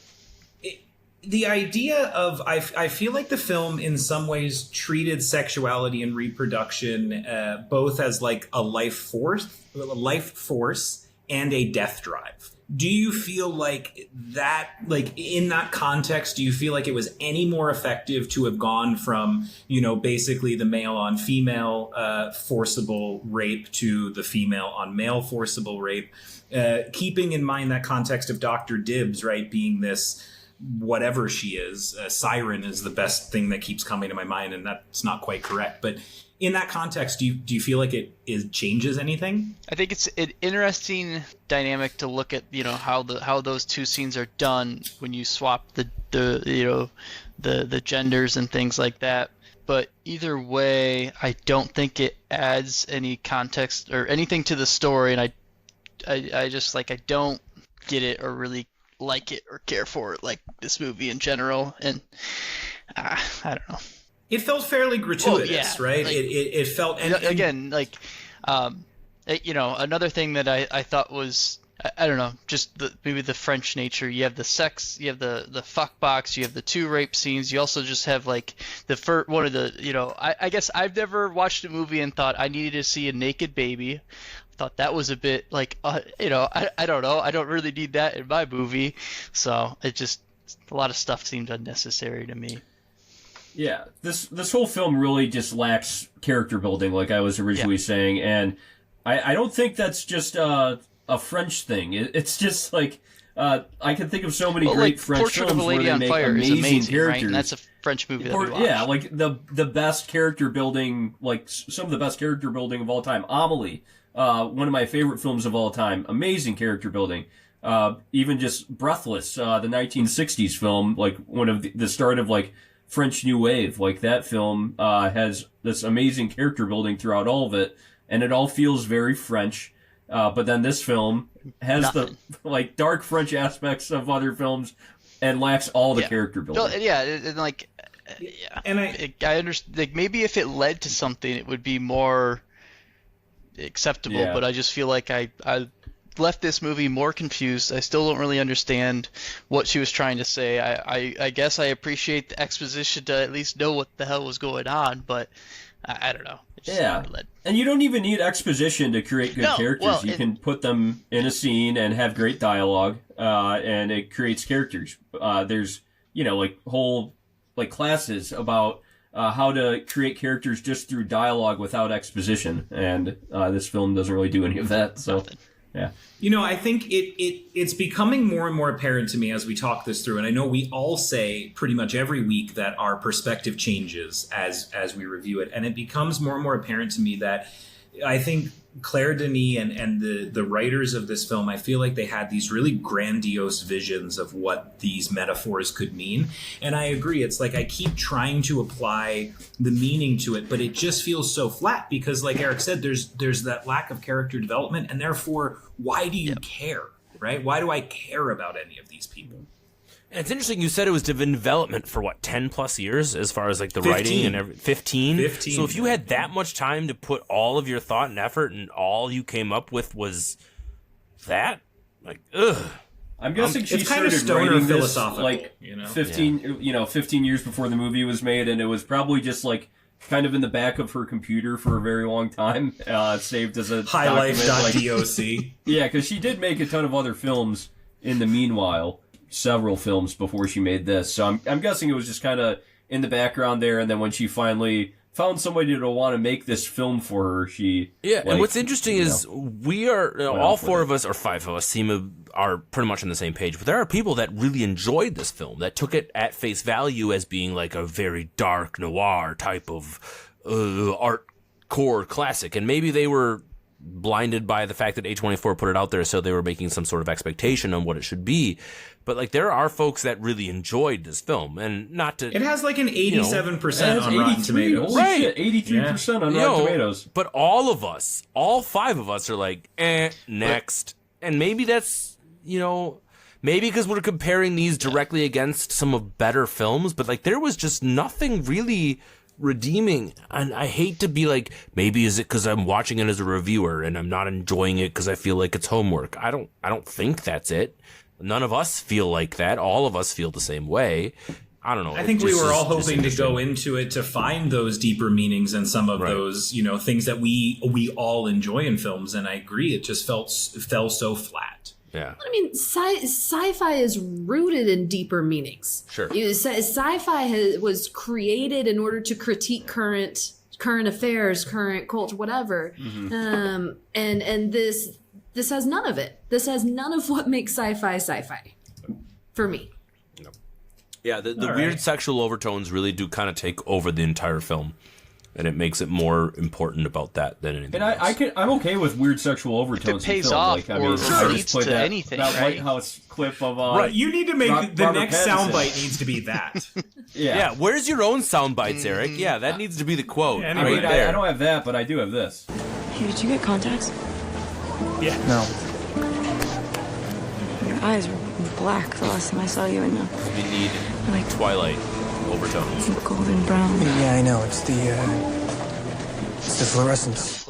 the idea of I feel like the film in some ways treated sexuality and reproduction both as like a life force and a death drive. Do you feel like that, like in that context, do you feel like it was any more effective to have gone from, basically the male on female forcible rape to the female on male forcible rape? Keeping in mind that context of Dr. Dibs, right, being this whatever she is, siren is the best thing that keeps coming to my mind, and that's not quite correct. But in that context, do you feel like it changes anything? I think it's an interesting dynamic to look at, how those 2 scenes are done when you swap the genders and things like that. But either way, I don't think it adds any context or anything to the story, and I just I don't get it or really like it or care for it, like this movie in general, and I don't know. It felt fairly gratuitous, right? Like, it felt again like another thing that I thought was I don't know, just maybe the French nature. You have the sex, you have the fuck box, you have the 2 rape scenes. You also just have like the first one of the I guess I've never watched a movie and thought I needed to see a naked baby. Thought that was a bit like I don't know, I don't really need that in my movie, so it just a lot of stuff seemed unnecessary to me. Yeah, this whole film really just lacks character building, like I was originally saying, and I don't think that's just a French thing. It's just like I can think of so many great French Portrait films of a Lady where on they make Fire is amazing, characters. right? And that's a French movie that we watched. Yeah, like the best character building, like some of the best character building of all time. Amelie. One of my favorite films of all time. Amazing character building. Even just Breathless, the 1960s film, like one of the start of like French New Wave. Like that film has this amazing character building throughout all of it, and it all feels very French. But then this film has the like dark French aspects of other films and lacks all the character building. And I understand. Like maybe if it led to something, it would be more acceptable, Yeah. but I just feel like I left this movie more confused. I still don't really understand what she was trying to say. I guess I appreciate the exposition to at least know what the hell was going on, but I don't know. It just Yeah, never led. and you don't even need exposition to create good characters. Well, You can put them in a scene and have great dialogue, and it creates characters. There's, like whole classes about how to create characters just through dialogue without exposition, and this film doesn't really do any of that. So, Nothing. yeah. I think it's becoming more and more apparent to me as we talk this through, and I know we all say pretty much every week that our perspective changes as we review it, and it becomes more and more apparent to me that I think Claire Denis and the writers of this film, I feel like they had these really grandiose visions of what these metaphors could mean. And I agree. It's like I keep trying to apply the meaning to it, but it just feels so flat because, like Eric said, there's that lack of character development. And therefore, why do you care, right? Why do I care about any of these people? And it's interesting, you said it was in development for, 10 plus years as far as like the 15. writing and everything? 15? 15. So if you had that much time to put all of your thought and effort and all you came up with was that? Like, ugh. I'm guessing she it's kind of started stoner writing this philosophical, 15 years before the movie was made, and it was probably just kind of in the back of her computer for a very long time, saved as a Highlife.doc. Yeah, because she did make a ton of other films in the meanwhile, several films before she made this. So I'm guessing it was just kind of in the background there, and then when she finally found somebody to want to make this film for her, she... Yeah, and what's interesting is we are, all four of us, or five of us, are pretty much on the same page, but there are people that really enjoyed this film, that took it at face value as being like a very dark noir type of art core classic, and maybe they were blinded by the fact that A24 put it out there, so they were making some sort of expectation on what it should be. But there are folks that really enjoyed this film, and not to... It has an 87% on 83, Rotten Tomatoes. Holy shit, 83% on Rotten Tomatoes. But all of us, all five of us are like, next. And maybe that's, maybe because we're comparing these directly against some of better films, but there was just nothing really redeeming. And I hate to be like, maybe is it because I'm watching it as a reviewer and I'm not enjoying it because I feel like it's homework. I don't think that's it. None of us feel like that. All of us feel the same way. I don't know. I think we were all hoping to go into it to find those deeper meanings and some of those, things that we all enjoy in films. And I agree, it just fell so flat. Yeah. I mean, sci-fi is rooted in deeper meanings. Sure. Sci-fi was created in order to critique current affairs, current culture, whatever. Mm-hmm. And this has none of it. This has none of what makes sci-fi for me. Yeah, the weird sexual overtones really do kind of take over the entire film, and it makes it more important about that than anything else. I'm okay with weird sexual overtones. If it pays in film. off or leads to anything, that right? White House clip of right. You need to make the Robert next Pattinson. soundbite needs to be that. Yeah, where's your own sound bites, Eric? Yeah, that needs to be the quote. Yeah, anyway, right there. I don't have that, but I do have this. Hey, did you get contacts? Yeah. No. Your eyes were black the last time I saw you, and We need like Twilight overtones. golden brown. Yeah, I know. It's the fluorescence.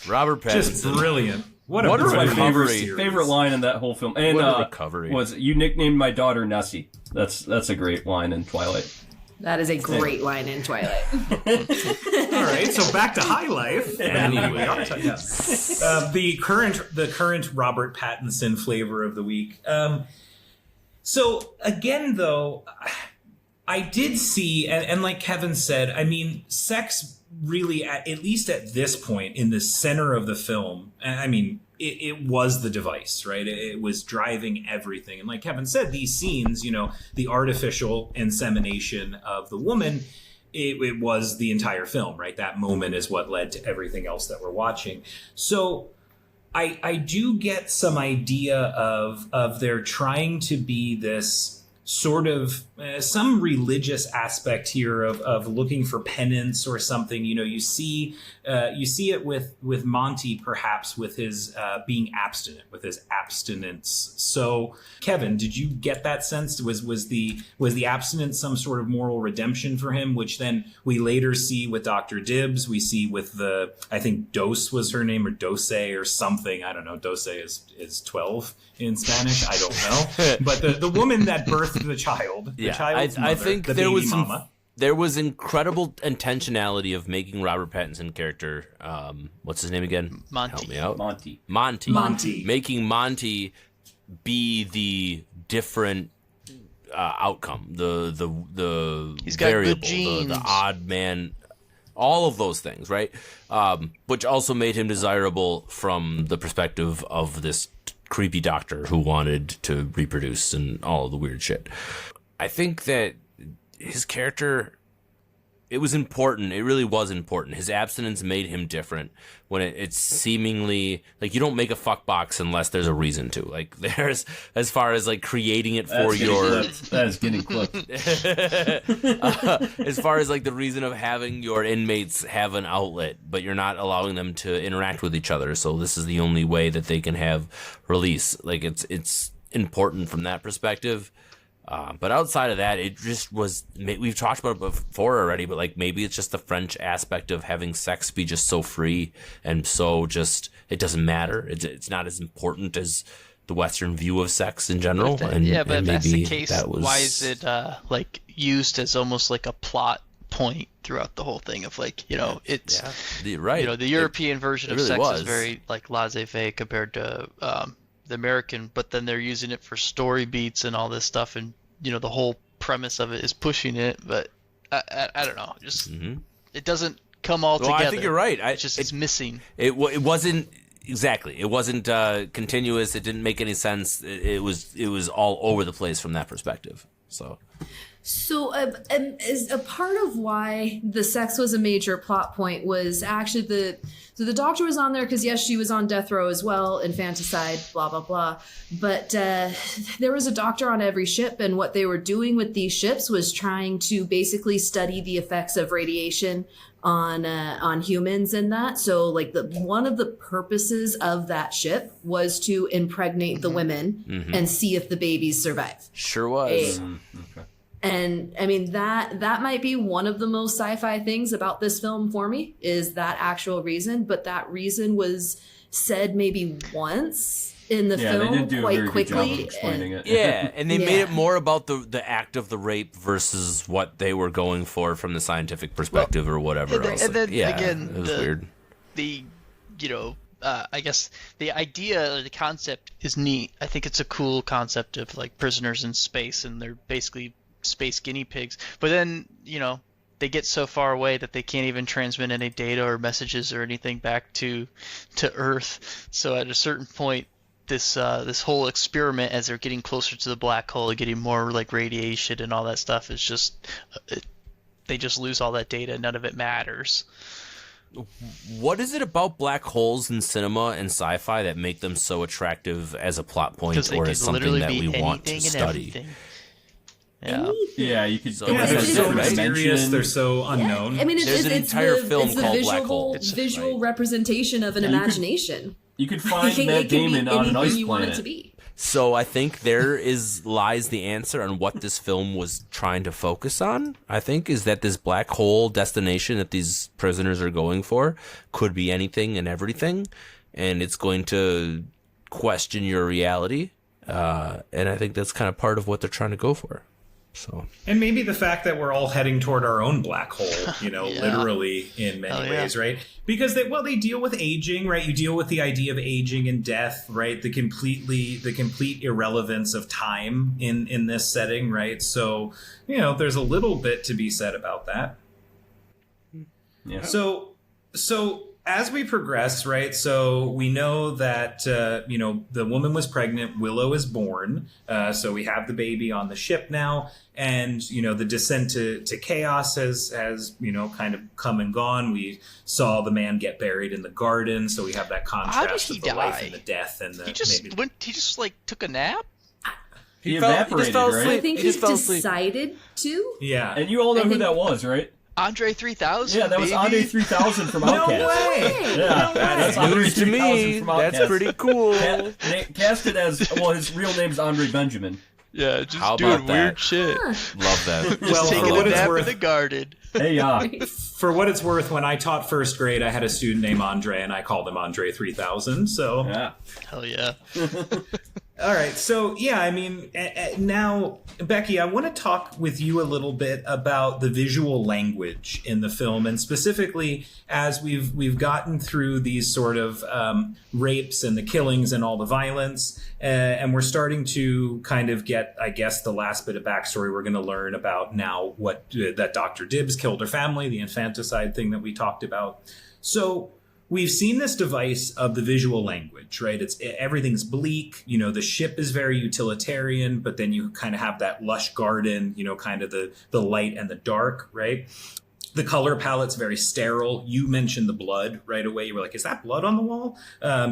Robert Pattinson. Just brilliant. What a What a brilliant recovery. Favorite line in that whole film. And What a recovery. was you nicknamed my daughter Nessie. That's a great line in Twilight. That is a great line in Twilight. All right, so back to High Life. Anyway. The current Robert Pattinson flavor of the week. So again, though, I did see, and like Kevin said, I mean, sex really, at least at this point, in the center of the film, I mean, it was the device, right? It was driving everything. And like Kevin said, these scenes, the artificial insemination of the woman, it was the entire film, right? That moment is what led to everything else that we're watching. So I do get some idea of there trying to be this sort of some religious aspect here of looking for penance or something. You see it with Monte, perhaps with his being abstinent, with his abstinence. So, Kevin, did you get that sense? Was the abstinence some sort of moral redemption for him, which then we later see with Dr. Dibbs? We see with I think Dose was her name, or Dose or something. I don't know. Dose is 12 in Spanish. I don't know. But the woman that birthed the child, the child's mother, I think the there baby was mama. There was incredible intentionality of making Robert Pattinson character, what's his name again? Monte. Help me out. Monte. Making Monte be the different outcome, the He's got good variable, genes. the odd man, all of those things, right? Which also made him desirable from the perspective of this creepy doctor who wanted to reproduce and all of the weird shit. I think that his character, it was important. It really was important. His abstinence made him different when it's seemingly like you don't make a fuck box unless there's a reason to. Like there's, as far as like creating it for your... That is getting clipped. As far as like the reason of having your inmates have an outlet, but you're not allowing them to interact with each other. So this is the only way that they can have release. Like it's important from that perspective. But outside of that, it just was, we've talked about it before already, but like maybe it's just the French aspect of having sex be just so free and so just, it doesn't matter. It's not as important as the Western view of sex in general. But and if that's the maybe case, that was... why is it like used as almost like a plot point throughout the whole thing of like, it's, right. The European version of really sex was. is very like laissez-faire compared to the American, but then they're using it for story beats and all this stuff, and the whole premise of it is pushing it, but I don't know, just it doesn't come all together. I think you're right. It's missing. It wasn't exactly. It wasn't continuous. It didn't make any sense. It was all over the place from that perspective. So as a part of why the sex was a major plot point was actually the doctor was on there because, yes, she was on death row as well, infanticide, blah, blah, blah. But there was a doctor on every ship, and what they were doing with these ships was trying to basically study the effects of radiation on humans and that. So, like, one of the purposes of that ship was to impregnate the women and see if the babies survive. Sure was. Okay. And I mean, that might be one of the most sci-fi things about this film for me, is that actual reason. But that reason was said maybe once in the film, they did do quite a very quickly. good job of explaining it. Yeah, and they made it more about the act of the rape versus what they were going for from the scientific perspective or whatever else. And then again, it was weird. I guess the idea or the concept is neat. I think it's a cool concept of like prisoners in space, and they're basically space guinea pigs. But then, they get so far away that they can't even transmit any data or messages or anything back to Earth. So at a certain point, this whole experiment, as they're getting closer to the black hole, getting more like radiation and all that stuff, is just they just lose all that data. None of it matters. What is it about black holes in cinema and sci-fi that make them so attractive as a plot point or as something that we want to study? Yeah, you could. They're so mysterious. They're so unknown. I mean, There's an entire film called Black Hole. Visual representation of an imagination. You could find It Matt can be Damon on an anything ice you want it planet. to be. So I think lies the answer on what this film was trying to focus on. I think is that this black hole destination that these prisoners are going for could be anything and everything, and it's going to question your reality. And I think that's kind of part of what they're trying to go for. So, and maybe the fact that we're all heading toward our own black hole, literally in many ways, right? Because they deal with aging, right? You deal with the idea of aging and death, right? The complete irrelevance of time in this setting, right? So, there's a little bit to be said about that. Yeah. So as we progress, right, so we know that, the woman was pregnant, Willow is born, so we have the baby on the ship now, and, the descent to chaos has kind of come and gone. We saw the man get buried in the garden, so we have that contrast of the life and the death. And he just took a nap? He fell evaporated, asleep. right? I think He he just fell asleep. decided to. Yeah. And you all know I who think- that was, right? Andre 3000. Yeah, that was baby. Andre 3000 from No Outkast. way! Yeah, that's Andre News to 3000 me. from Outkast. That's pretty cool. Casted as, well, his real name's Andre Benjamin. Yeah, just How doing about that? weird shit. Love that. Just Well, for taking what a it's nap worth- in the garden. Hey, For what it's worth, when I taught first grade, I had a student named Andre, and I called him Andre 3000. So, yeah. Hell yeah. all right. So, yeah, I mean, now, Becky, I want to talk with you a little bit about the visual language in the film, and specifically as we've gotten through these sort of rapes and the killings and all the violence, and we're starting to kind of get, I guess, the last bit of backstory we're going to learn about now what that Dr. Dibbs killed her family, the infanticide thing that we talked about. So we've seen this device of the visual language, right? Everything's bleak. You know, the ship is very utilitarian, but then you kind of have that lush garden, you know, kind of the light and the dark, right? The color palette's very sterile. You mentioned the blood right away. You were like, is that blood on the wall?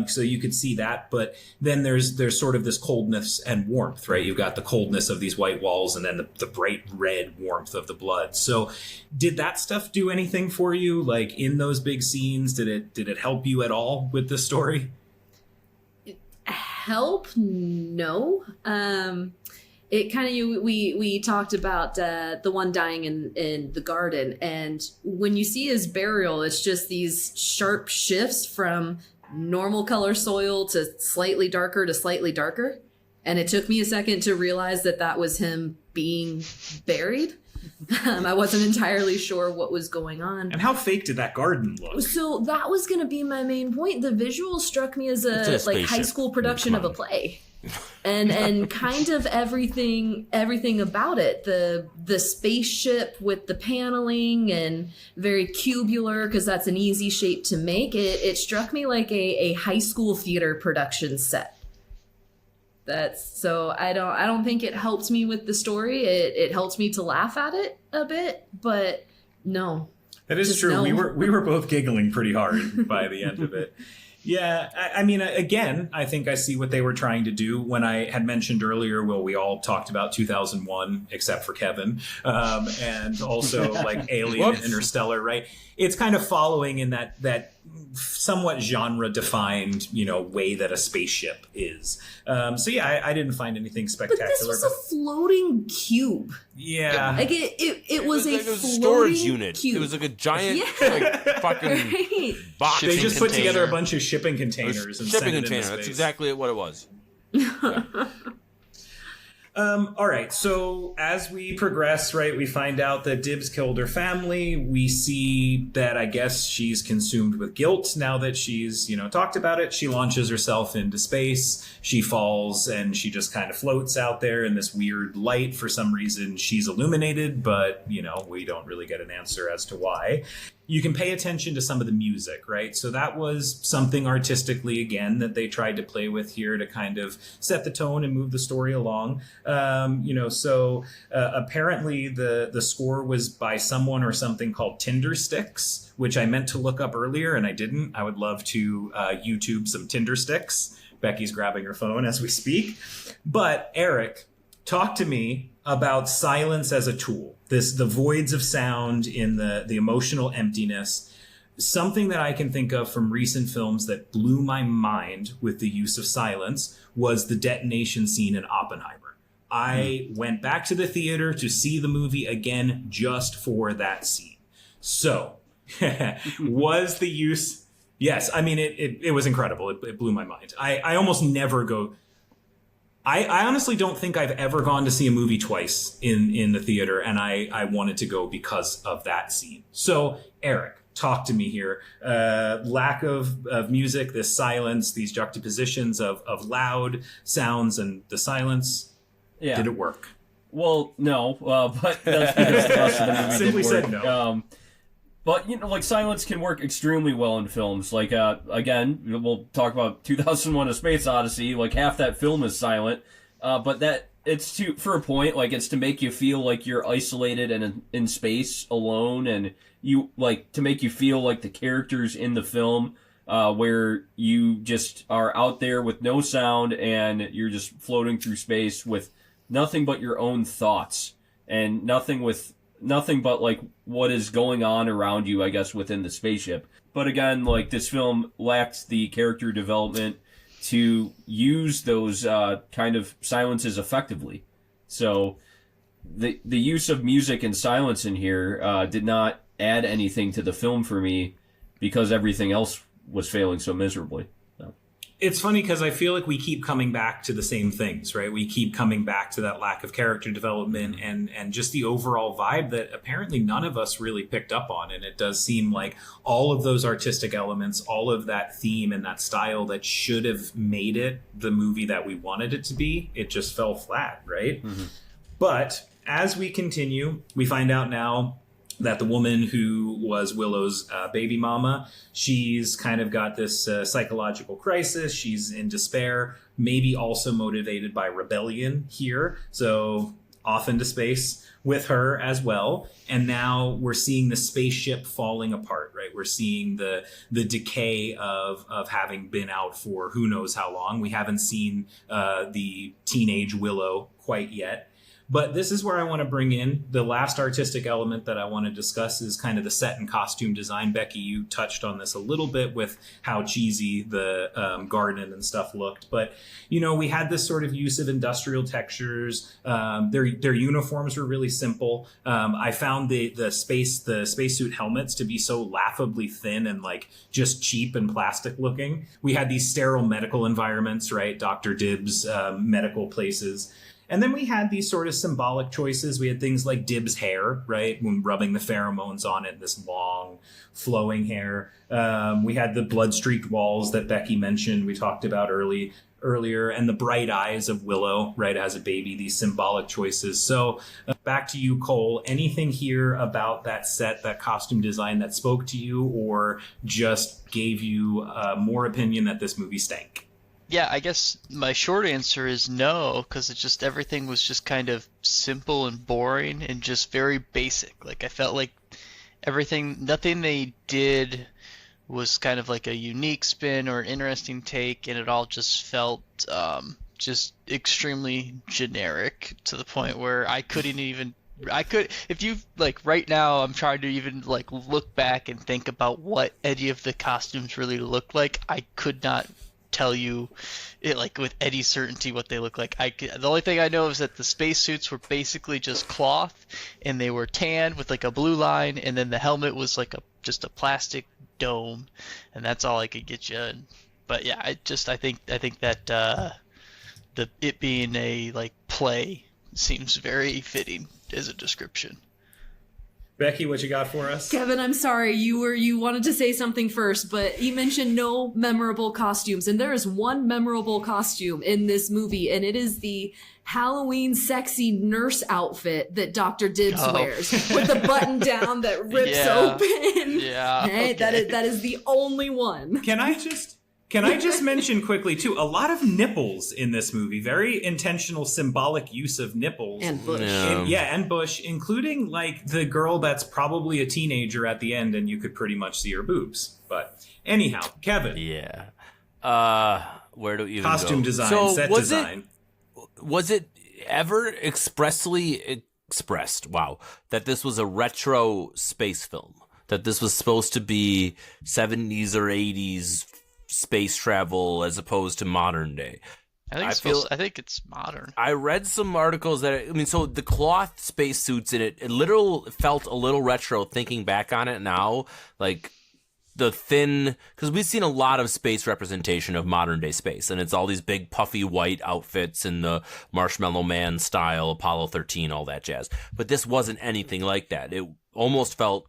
So you could see that. But then there's sort of this coldness and warmth, right? You've got the coldness of these white walls and then the bright red warmth of the blood. So did that stuff do anything for you? Like in those big scenes, did it help you at all with the story? Help? No. It kind of we talked about the one dying in the garden, and when you see his burial, it's just these sharp shifts from normal color soil to slightly darker, and it took me a second to realize that was him being buried. I wasn't entirely sure what was going on. And how fake did that garden look? So that was going to be my main point. The visual struck me as a It's a like high spaceship. school production of a play. and kind of everything about it, the spaceship with the paneling and very cubular, because that's an easy shape to make. It struck me like a high school theater production set. So I don't think it helped me with the story. It helped me to laugh at it a bit, but no. That is Just true. no. We were both giggling pretty hard by the end of it. Yeah, I mean, again, I think I see what they were trying to do. When I had mentioned earlier, well, we all talked about 2001, except for Kevin, and also like Alien and Interstellar, right? It's kind of following in that somewhat genre-defined, you know, way that a spaceship is. So yeah, I didn't find anything But spectacular. this was a floating cube. Yeah. Like it was a like a floating storage unit. cube. It was like a giant Yeah. like fucking Right. box. They just put together a container. bunch of shipping It was containers and shipping sent it container. into That's space. exactly what it was. All right, so as we progress, right, we find out that Dibbs killed her family. We see that I guess she's consumed with guilt now that she's, you know, talked about it. She launches herself into space. She falls and she just kind of floats out there in this weird light. For some reason, she's illuminated, but, you know, we don't really get an answer as to why. You can pay attention to some of the music, right? So that was something artistically, again, that they tried to play with here to kind of set the tone and move the story along. Apparently the score was by someone or something called Tinder Sticks, which I meant to look up earlier and I didn't. I would love to YouTube some Tinder Sticks. Becky's grabbing her phone as we speak. But Eric, talk to me about silence as a tool. The voids of sound in the emotional emptiness. Something that I can think of from recent films that blew my mind with the use of silence was the detonation scene in Oppenheimer. I went back to the theater to see the movie again just for that scene. So, was the use... Yes, I mean, it was incredible. It blew my mind. I almost never go... I honestly don't think I've ever gone to see a movie twice in the theater, and I wanted to go because of that scene. So, Eric, talk to me here. Lack of music, this silence, these juxtapositions of loud sounds and the silence. Yeah. Did it work? Well, no, but that's because the rest of the movie Simply did work. said no. But, you know, like, silence can work extremely well in films. Like, again, we'll talk about 2001: A Space Odyssey. Like, half that film is silent. But it's for a point. Like, it's to make you feel like you're isolated and in space alone. And to make you feel like the characters in the film, where you just are out there with no sound and you're just floating through space with nothing but your own thoughts and nothing but like what is going on around you, I guess, within the spaceship. But again, like, this film lacks the character development to use those kind of silences effectively. So the use of music and silence in here did not add anything to the film for me because everything else was failing so miserably. So. It's funny because I feel like we keep coming back to the same things, right? We keep coming back to that lack of character development and just the overall vibe that apparently none of us really picked up on. And it does seem like all of those artistic elements, all of that theme and that style that should have made it the movie that we wanted it to be, it just fell flat, right? Mm-hmm. But as we continue, we find out now that the woman who was Willow's baby mama, she's kind of got this psychological crisis. She's in despair, maybe also motivated by rebellion here. So off into space with her as well. And now we're seeing the spaceship falling apart, right? We're seeing the decay of having been out for who knows how long. We haven't seen the teenage Willow quite yet. But this is where I want to bring in the last artistic element that I want to discuss is kind of the set and costume design. Becky, you touched on this a little bit with how cheesy the garden and stuff looked. But, you know, we had this sort of use of industrial textures. Their uniforms were really simple. I found the spacesuit helmets to be so laughably thin and like just cheap and plastic looking. We had these sterile medical environments, right? Dr. Dibbs medical places. And then we had these sort of symbolic choices. We had things like Dibbs' hair, right? When rubbing the pheromones on it, this long, flowing hair. We had the blood-streaked walls that Becky mentioned. We talked about earlier, and the bright eyes of Willow, right, as a baby, these symbolic choices. So back to you, Cole. Anything here about that set, that costume design that spoke to you or just gave you more opinion that this movie stank? Yeah, I guess my short answer is no, because it's just everything was just kind of simple and boring and just very basic. Like, I felt like nothing they did was kind of like a unique spin or an interesting take, and it all just felt just extremely generic to the point where if you like right now, I'm trying to even like look back and think about what any of the costumes really looked like. I could not tell you it like with any certainty what they look like. The only thing I know is that the spacesuits were basically just cloth and they were tanned with like a blue line, and then the helmet was like just a plastic dome, and that's all I could get you. But yeah, I think that it being a like play seems very fitting as a description. Becky, what you got for us? Kevin, I'm sorry. You wanted to say something first, but you mentioned no memorable costumes. And there is one memorable costume in this movie, and it is the Halloween sexy nurse outfit that Dr. Dibbs wears with the button down that rips open. Yeah. Hey, okay. That is the only one. Can I just mention quickly, too, a lot of nipples in this movie. Very intentional, symbolic use of nipples. And bush. And bush, including, like, the girl that's probably a teenager at the end, and you could pretty much see her boobs. But anyhow, Kevin. Yeah. Where do you even Costume go? design, set design. Was it ever expressly expressed, that this was a retro space film? That this was supposed to be 70s or 80s space travel as opposed to modern day? I think it's modern. I read some articles so the cloth spacesuits in it literally felt a little retro thinking back on it now. Like the thin, because we've seen a lot of space representation of modern day space, and it's all these big puffy white outfits in the Marshmallow Man style, Apollo 13, all that jazz. But this wasn't anything like that. It almost felt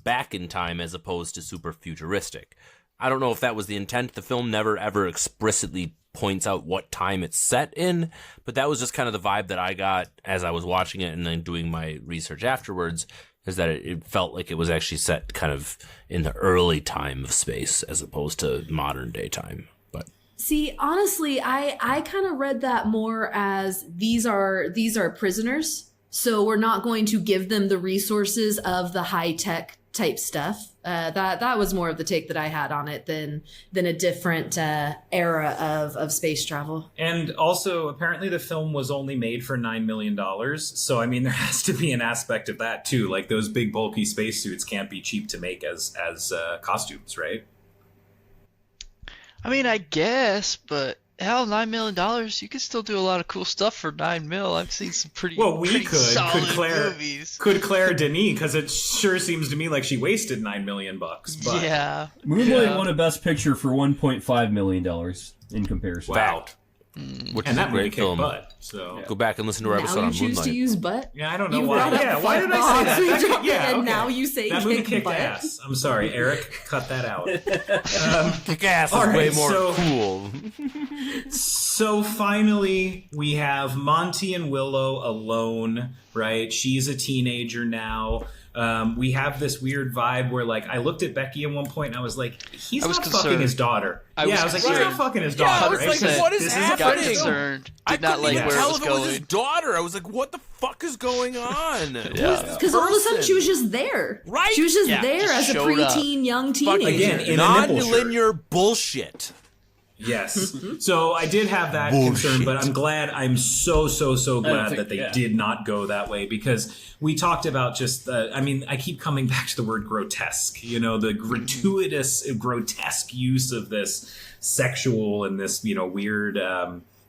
back in time as opposed to super futuristic. I don't know if that was the intent. The film never ever explicitly points out what time it's set in, but that was just kind of the vibe that I got as I was watching it and then doing my research afterwards, is that it felt like it was actually set kind of in the early time of space as opposed to modern day time. But see, honestly, I kind of read that more as these are prisoners, so we're not going to give them the resources of the high-tech type stuff. That was more of the take that I had on it than a different era of space travel. And also, apparently the film was only made for $9 million. So, I mean, there has to be an aspect of that, too. Like, those big, bulky spacesuits can't be cheap to make as costumes, right? I mean, I guess, but hell, $9 million, you could still do a lot of cool stuff for $9 million. I've seen some pretty solid movies. Could Claire Denis, because it sure seems to me like she wasted $9 million bucks. But yeah. Moonlight won a Best Picture for $1.5 million in comparison. Wow. Which and is that a movie great kicked film. butt. So Go back and listen to our episode Now on you choose Moonlight. to use butt? Yeah, I don't know You why. brought up Yeah, why did I say that? and now you say that movie kick kicked butt. ass. I'm sorry, Eric. Cut that out. Kick ass is all way right, more so- cool. So finally, we have Monte and Willow alone, right? She's a teenager now. We have this weird vibe where, like, I looked at Becky at one point and I was like, he's I was not concerned. fucking his daughter. I was like, he's not fucking his daughter. I was right? like, Because what is this happening? Got effective. concerned. I Did not couldn't like even where tell it was if it was going. his daughter. I was like, what the fuck is going on? Because all of a sudden she was just there. Right? She was just Yeah, there just as a showed up. preteen, young Fucking teenager. Again, in a nipple shirt. non-linear bullshit. Yes. So I did have that concern, but I'm glad. I'm so glad that they did not go that way, because we talked about just, I mean, I keep coming back to the word grotesque, you know, the gratuitous, grotesque use of this sexual and this, you know, weird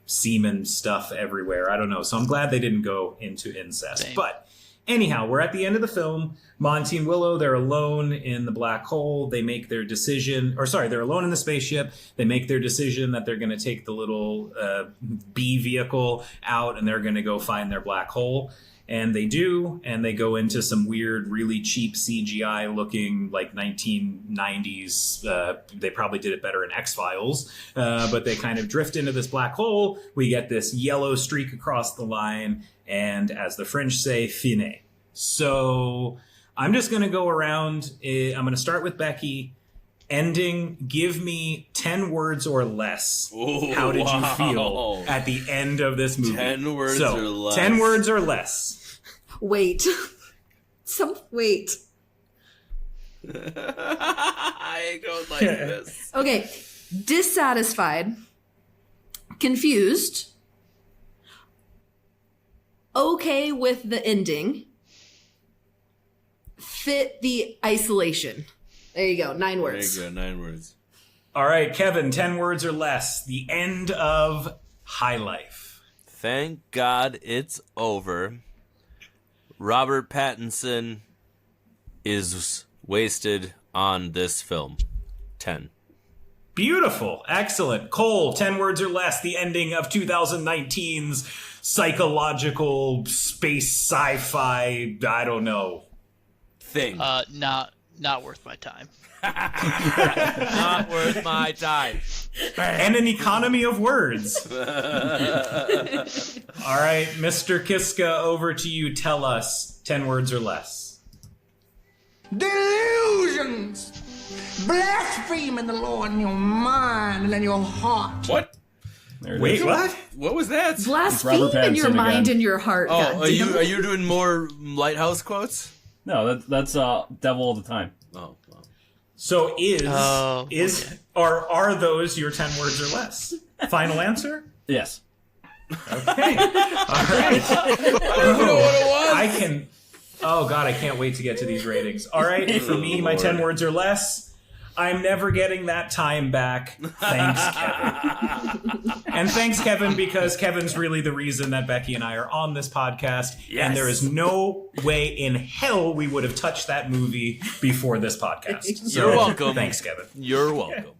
semen stuff everywhere. I don't know. So I'm glad they didn't go into incest. Same. But anyhow, we're at the end of the film. Monte and Willow, they're alone in the black hole. They make their decision, or sorry, they're alone in the spaceship. They make their decision that they're going to take the little B vehicle out and they're going to go find their black hole. And they do, and they go into some weird, really cheap CGI looking, like 1990s. They probably did it better in X-Files, but they kind of drift into this black hole. We get this yellow streak across the line, and as the French say, fine. So I'm just going to go around. I'm going to start with Becky. Ending, give me 10 words or less. Ooh, How did you wow. feel at the end of this movie? 10 words So, or less. 10 words or less. Wait. Wait. I ain't going like this. Okay. Dissatisfied. Confused. Okay with the ending. Fit the isolation. There you go. 9 words. There you go, 9 words. All right, Kevin, 10 words or less. The end of High Life. Thank God it's over. Robert Pattinson is wasted on this film. 10. Beautiful. Excellent. Cole, 10 words or less. The ending of 2019's psychological space sci-fi, I don't know. Thing. Not worth my time. Not worth my time. And an economy of words. All right, Mr. Kiska, over to you. Tell us 10 words or less. Delusions! Blaspheme in the Lord in your mind and in your heart. What? There it Wait, is. what? What was that? Blaspheme Robert in your Pattinson mind again. and your heart. Oh, goddammit. are you doing more Lighthouse quotes? No, that's Devil All the Time. Oh, well. So Oh, are those your 10 words or less? Final answer? Yes. Okay. All right. I can. Oh God, I can't wait to get to these ratings. All right, for me, my 10 words or less. I'm never getting that time back. Thanks, Kevin. And thanks, Kevin, because Kevin's really the reason that Becky and I are on this podcast. Yes. And there is no way in hell we would have touched that movie before this podcast. So, You're welcome. Thanks, Kevin. You're welcome.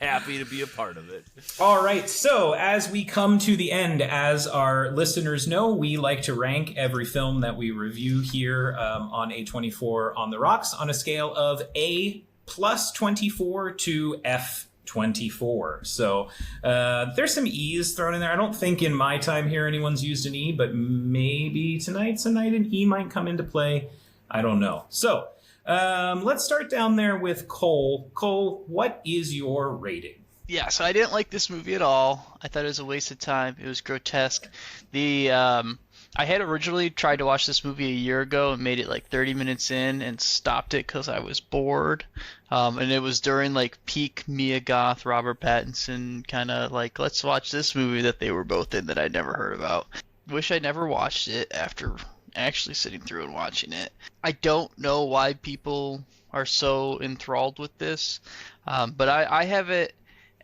Happy to be a part of it. All right, so as we come to the end, as our listeners know, we like to rank every film that we review here on A24 on the Rocks on a scale of A plus 24 to F 24. So there's some E's thrown in there. I don't think in my time here anyone's used an E, but maybe tonight's a night an E might come into play. I don't know. So let's start down there with Cole. Cole, what is your rating? Yeah, so I didn't like this movie at all. I thought it was a waste of time. It was grotesque. I I had originally tried to watch this movie a year ago and made it like 30 minutes in and stopped it because I was bored. And it was during like peak Mia Goth, Robert Pattinson kind of like, let's watch this movie that they were both in that I'd never heard about. Wish I never watched it after actually sitting through and watching it. I don't know why people are so enthralled with this, but I have it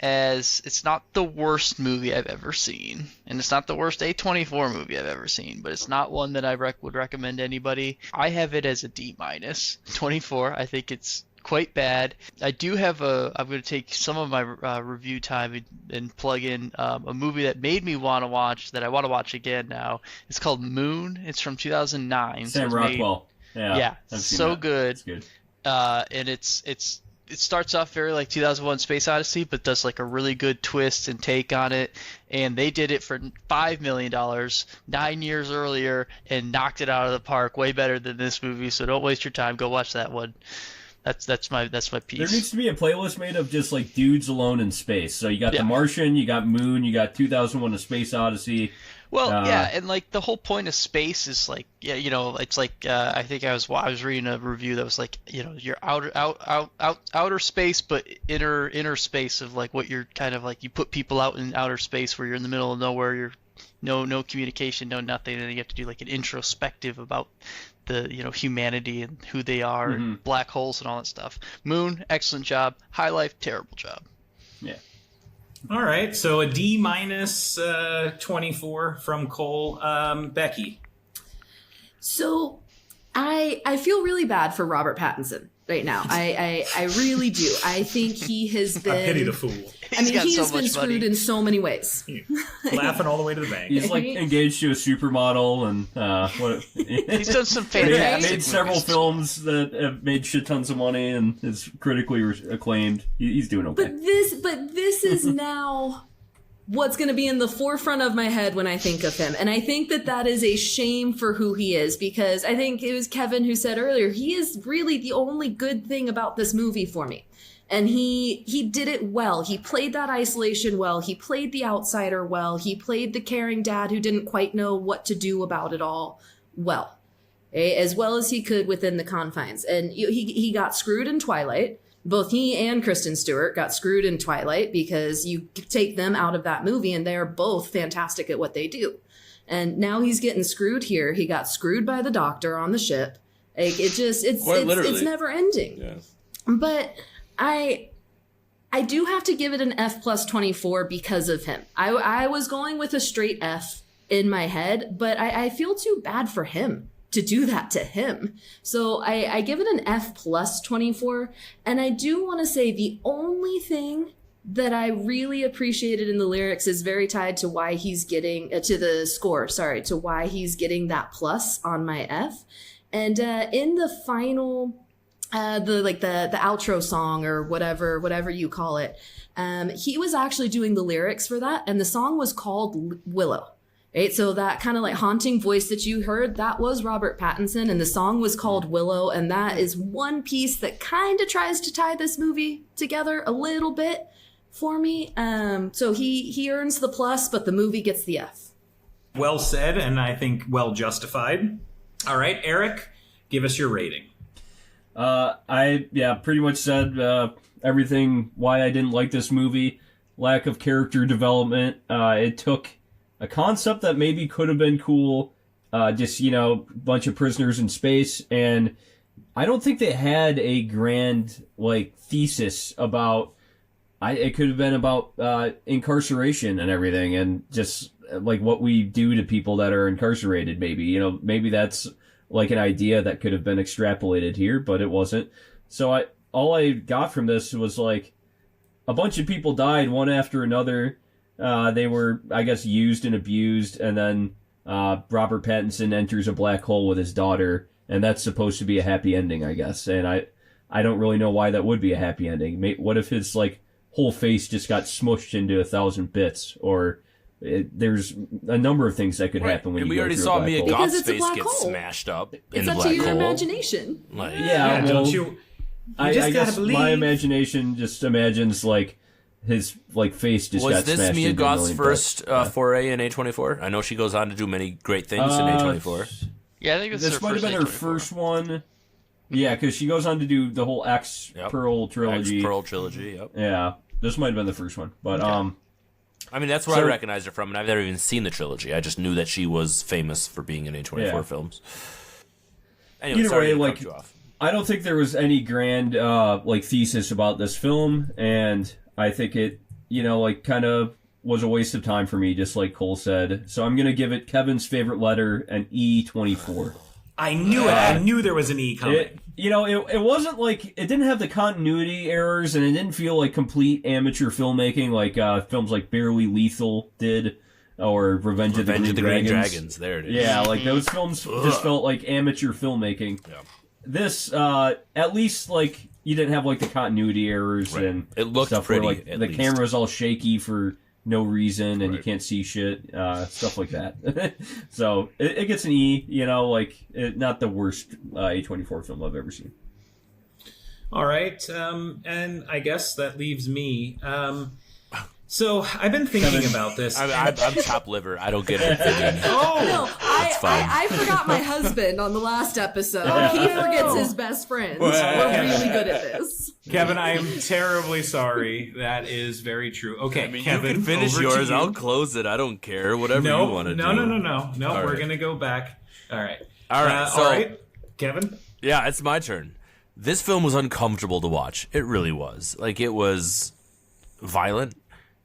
as it's not the worst movie I've ever seen, and it's not the worst A24 movie I've ever seen, but it's not one that I would recommend anybody. I have it as a D-. 24. I think it's quite bad. I do have I'm going to take some of my review time and plug in a movie that made me want to watch, that I want to watch again now. It's called Moon. It's from 2009. Sam Rockwell. Yeah, so that. good. It's good. And it starts off very like 2001 Space Odyssey, but does like a really good twist and take on it. And they did it for $5 million 9 years earlier and knocked it out of the park, way better than this movie. So don't waste your time. Go watch that one. That's my piece. There needs to be a playlist made of just like dudes alone in space. So you got The Martian, you got Moon, you got 2001: A Space Odyssey. Well, and like the whole point of space is like, it's like I think I was reading a review that was like, you're outer space, but inner space of like what you're kind of like, you put people out in outer space where you're in the middle of nowhere, you're no communication, no nothing, and then you have to do like an introspective about the humanity and who they are, and black holes and all that stuff. Moon, excellent job. High Life, terrible job. Yeah. All right, so a D- 24 from Cole. Becky. So I feel really bad for Robert Pattinson right now. I really do. I think he has been... I pity the fool. He has been screwed in so many ways. Laughing all the way to the bank. He's like engaged to a supermodel, and he's done some fantastic made several films that have made shit tons of money and is critically acclaimed. He's doing okay. But this is now what's going to be in the forefront of my head when I think of him. And I think that is a shame for who he is, because I think it was Kevin who said earlier, he is really the only good thing about this movie for me. And he did it well. He played that isolation well. He played the outsider well. He played the caring dad who didn't quite know what to do about it all well. As well as he could within the confines. And he got screwed in Twilight. Both he and Kristen Stewart got screwed in Twilight, because you take them out of that movie and they're both fantastic at what they do. And now he's getting screwed here. He got screwed by the doctor on the ship. Like, it's never ending. Yeah. But I do have to give it an F+24 because of him. I was going with a straight F in my head, but I feel too bad for him to do that to him. So I give it an F+24. And I do want to say the only thing that I really appreciated in the lyrics is very tied to why he's getting, to the score, to why he's getting that plus on my F. And in the final... the outro song or whatever you call it. He was actually doing the lyrics for that, and the song was called Willow. Right? So that kind of like haunting voice that you heard, that was Robert Pattinson, and the song was called Willow, and that is one piece that kind of tries to tie this movie together a little bit for me. So he earns the plus, but the movie gets the F. Well said, and I think well justified. All right, Eric, give us your rating. I pretty much said everything why I didn't like this movie. Lack of character development. It took a concept that maybe could have been cool, just bunch of prisoners in space, and I don't think they had a grand thesis about. It could have been about incarceration and everything, and just like what we do to people that are incarcerated. Maybe that's like an idea that could have been extrapolated here, but it wasn't. So all I got from this was like a bunch of people died one after another. They were, I guess, used and abused, and then Robert Pattinson enters a black hole with his daughter, and that's supposed to be a happy ending, I guess. And I don't really know why that would be a happy ending. What if his whole face just got smushed into 1,000 bits, or there's a number of things that could happen when and you we already saw Mia Goth's face get smashed up in the black hole. It's up to your imagination. Don't you? I guess my imagination just imagines his like face just got Was smashed this Mia into a Goth's million first parts. foray in A24? I know she goes on to do many great things in A24. Yeah, I think This might have been her A24. first one. Yeah, because she goes on to do the whole X Pearl trilogy. Pearl trilogy, yep. Yeah, this might have been the first one, but I mean, that's where I recognized her from, and I've never even seen the trilogy. I just knew that she was famous for being in A24 films. Anyway, either sorry way, to like, cut you off. I don't think there was any grand like thesis about this film, and I think it, kind of was a waste of time for me, just like Cole said. So I'm gonna give it Kevin's favorite letter, an E24. I knew it. I knew there was an E coming. It wasn't like, it didn't have the continuity errors, and it didn't feel like complete amateur filmmaking like films like Barely Lethal did, or Revenge of the Green Dragons. There it is. Yeah, like those films just felt like amateur filmmaking. Yeah. This, at least, like, you didn't have like the continuity errors and it looked stuff pretty, where like at the least. camera's all shaky for no reason and you can't see shit, stuff like that. So it gets an E, not the worst A24 film I've ever seen. All right, and I guess that leaves me. So I've been thinking about this. I'm chopped liver. I don't get it. No, fine. I forgot my husband on the last episode. He forgets his best friends. We're really good at this. Kevin, I am terribly sorry. That is very true. Okay, Kevin, you can finish over to yours. you. I'll close it. I don't care. Whatever you want to do. No. All We're right. gonna go back. All right. All right. All right, Kevin. Yeah, it's my turn. This film was uncomfortable to watch. It really was. Like, it was violent.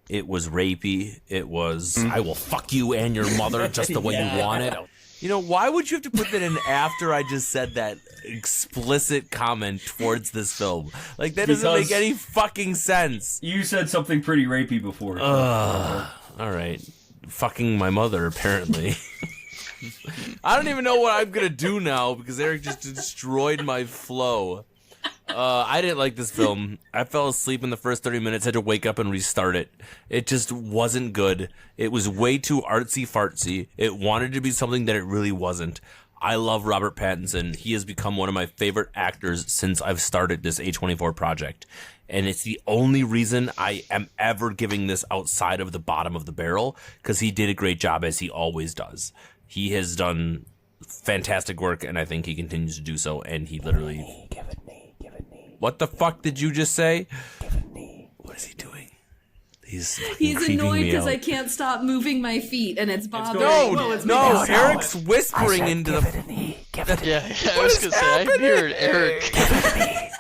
It was rapey. It was, I will fuck you and your mother just the way you want it. Why would you have to put that in after I just said that explicit comment towards this film? Like, that doesn't make any fucking sense. You said something pretty rapey before. All right. Fucking my mother, apparently. I don't even know what I'm going to do now because Eric just destroyed my flow. I didn't like this film. I fell asleep in the first 30 minutes, had to wake up and restart it. It just wasn't good. It was way too artsy-fartsy. It wanted to be something that it really wasn't. I love Robert Pattinson. He has become one of my favorite actors since I've started this A24 project. And it's the only reason I am ever giving this outside of the bottom of the barrel, because he did a great job, as he always does. He has done fantastic work, and I think he continues to do so, and he literally... Give it me. What the fuck did you just say? Give it me. What is he doing? He's annoyed because I can't stop moving my feet, and it's bothering. No, Eric's whispering into the... Yeah, I was going to say, I heard Eric.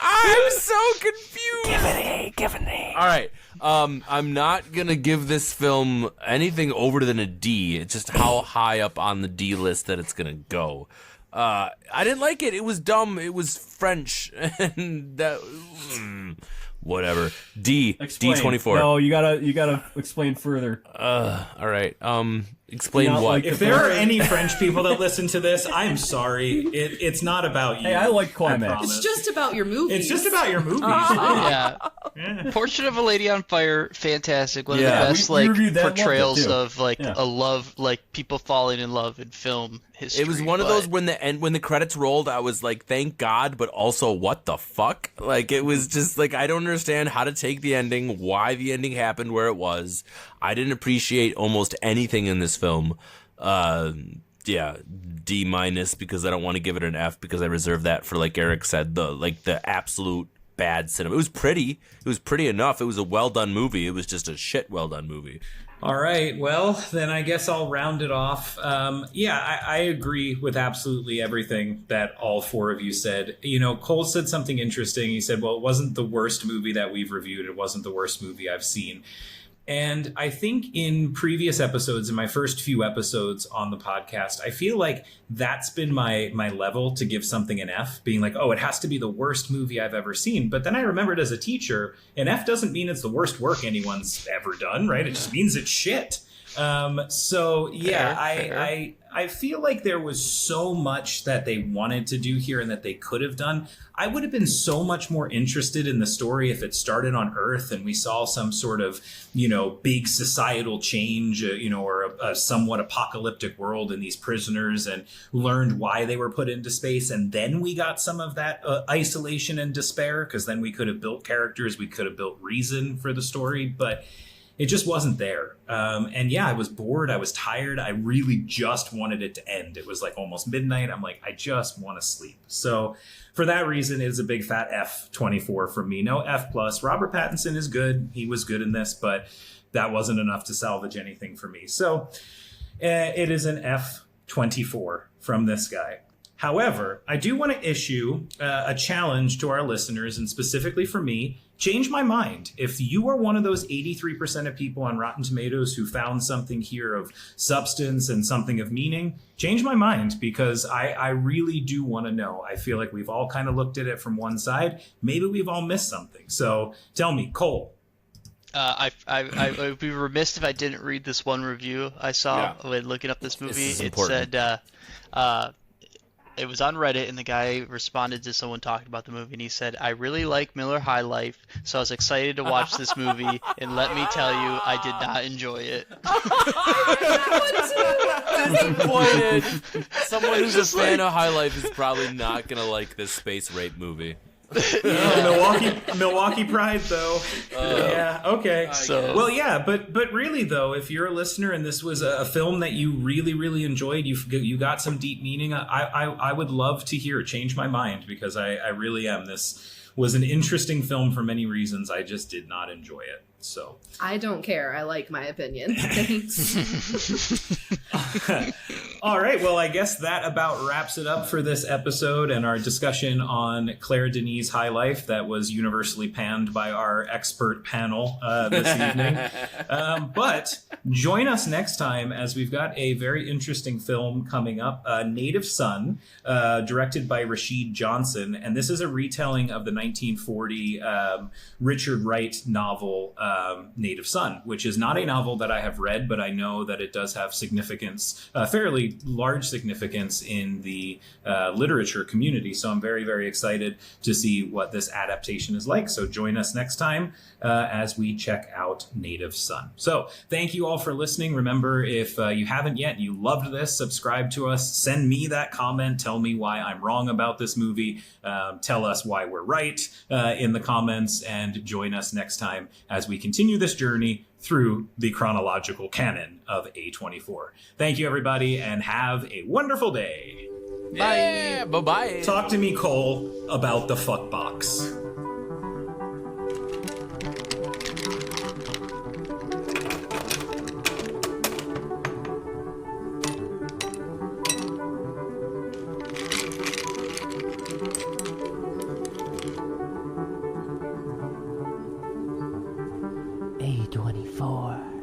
I'm so confused. Give it me. All right. I'm not going to give this film anything over than a D. It's just how high up on the D list that it's going to go. I didn't like it. It was dumb. It was French. And that... whatever. Explain. D24. No, you gotta explain further. All right. Explain what. like If there are any French people that listen to this, I'm sorry. It's not about you. Hey, I like climax. promise. It's just about your movies. It's just about your movies. Yeah. Portrait of a Lady on Fire, fantastic. One of the best we reviewed that and loved it, portrayals too. of a love, like people falling in love in film history. It was one of those when the credits rolled, I was like, thank God, but also what the fuck? Like, it was just like, I don't understand how to take the ending, why the ending happened where it was. I didn't appreciate almost anything in this film. D- because I don't want to give it an F because I reserve that for, like Eric said, the absolute bad cinema. It was pretty. It was pretty enough. It was a well done movie. It was just a shit well done movie. All right. Well, then I guess I'll round it off. I agree with absolutely everything that all four of you said. Cole said something interesting. He said, well, it wasn't the worst movie that we've reviewed. It wasn't the worst movie I've seen. And I think in previous episodes, in my first few episodes on the podcast, I feel like that's been my level to give something an F, being like, oh, it has to be the worst movie I've ever seen. But then I remembered as a teacher, an F doesn't mean it's the worst work anyone's ever done, right? It just means it's shit. So yeah, Fair. I feel like there was so much that they wanted to do here and that they could have done. I would have been so much more interested in the story if it started on Earth and we saw some sort of, big societal change, or a somewhat apocalyptic world and these prisoners, and learned why they were put into space. And then we got some of that isolation and despair, because then we could have built characters, we could have built reason for the story. But it just wasn't there. And yeah, I was bored. I was tired. I really just wanted it to end. It was like almost midnight. I'm like, I just want to sleep. So for that reason, it is a big fat F24 from me. No F+. Robert Pattinson is good. He was good in this, but that wasn't enough to salvage anything for me. So it is an F24 from this guy. However, I do want to issue a challenge to our listeners, and specifically for me. Change my mind. If you are one of those 83% of people on Rotten Tomatoes who found something here of substance and something of meaning, change my mind, because I really do want to know. I feel like we've all kind of looked at it from one side. Maybe we've all missed something. So tell me, Cole. I would be remiss if I didn't read this one review I saw when looking up this movie. This is It important. said, it was on Reddit, and the guy responded to someone talking about the movie, and he said, I really like Miller High Life, so I was excited to watch this movie, and let me tell you, I did not enjoy it. Disappointed. Someone who's a fan of High Life is probably not going to like this space rape movie. Milwaukee Pride, though. Yeah, okay. Well, yeah, but really, though, if you're a listener and this was a film that you really, really enjoyed, you got some deep meaning, I would love to hear it. Change my mind, because I really am. This was an interesting film for many reasons. I just did not enjoy it. So I don't care. I like my opinion. Thanks. all right. Well, I guess that about wraps it up for this episode and our discussion on Claire Denis' High Life that was universally panned by our expert panel this evening. But join us next time, as we've got a very interesting film coming up, Native Son, directed by Rashid Johnson. And this is a retelling of the 1940 Richard Wright novel, Native Son, which is not a novel that I have read, but I know that it does have significance, fairly large significance in the literature community. So I'm very, very excited to see what this adaptation is like. So join us next time as we check out Native Son. So thank you all for listening. Remember, if you haven't yet, and you loved this, subscribe to us, send me that comment, tell me why I'm wrong about this movie, tell us why we're right in the comments, and join us next time as we continue this journey through the chronological canon of A24. Thank you, everybody, and have a wonderful day. Bye. Yeah, bye-bye. Talk to me, Cole, about the fuck box. A24.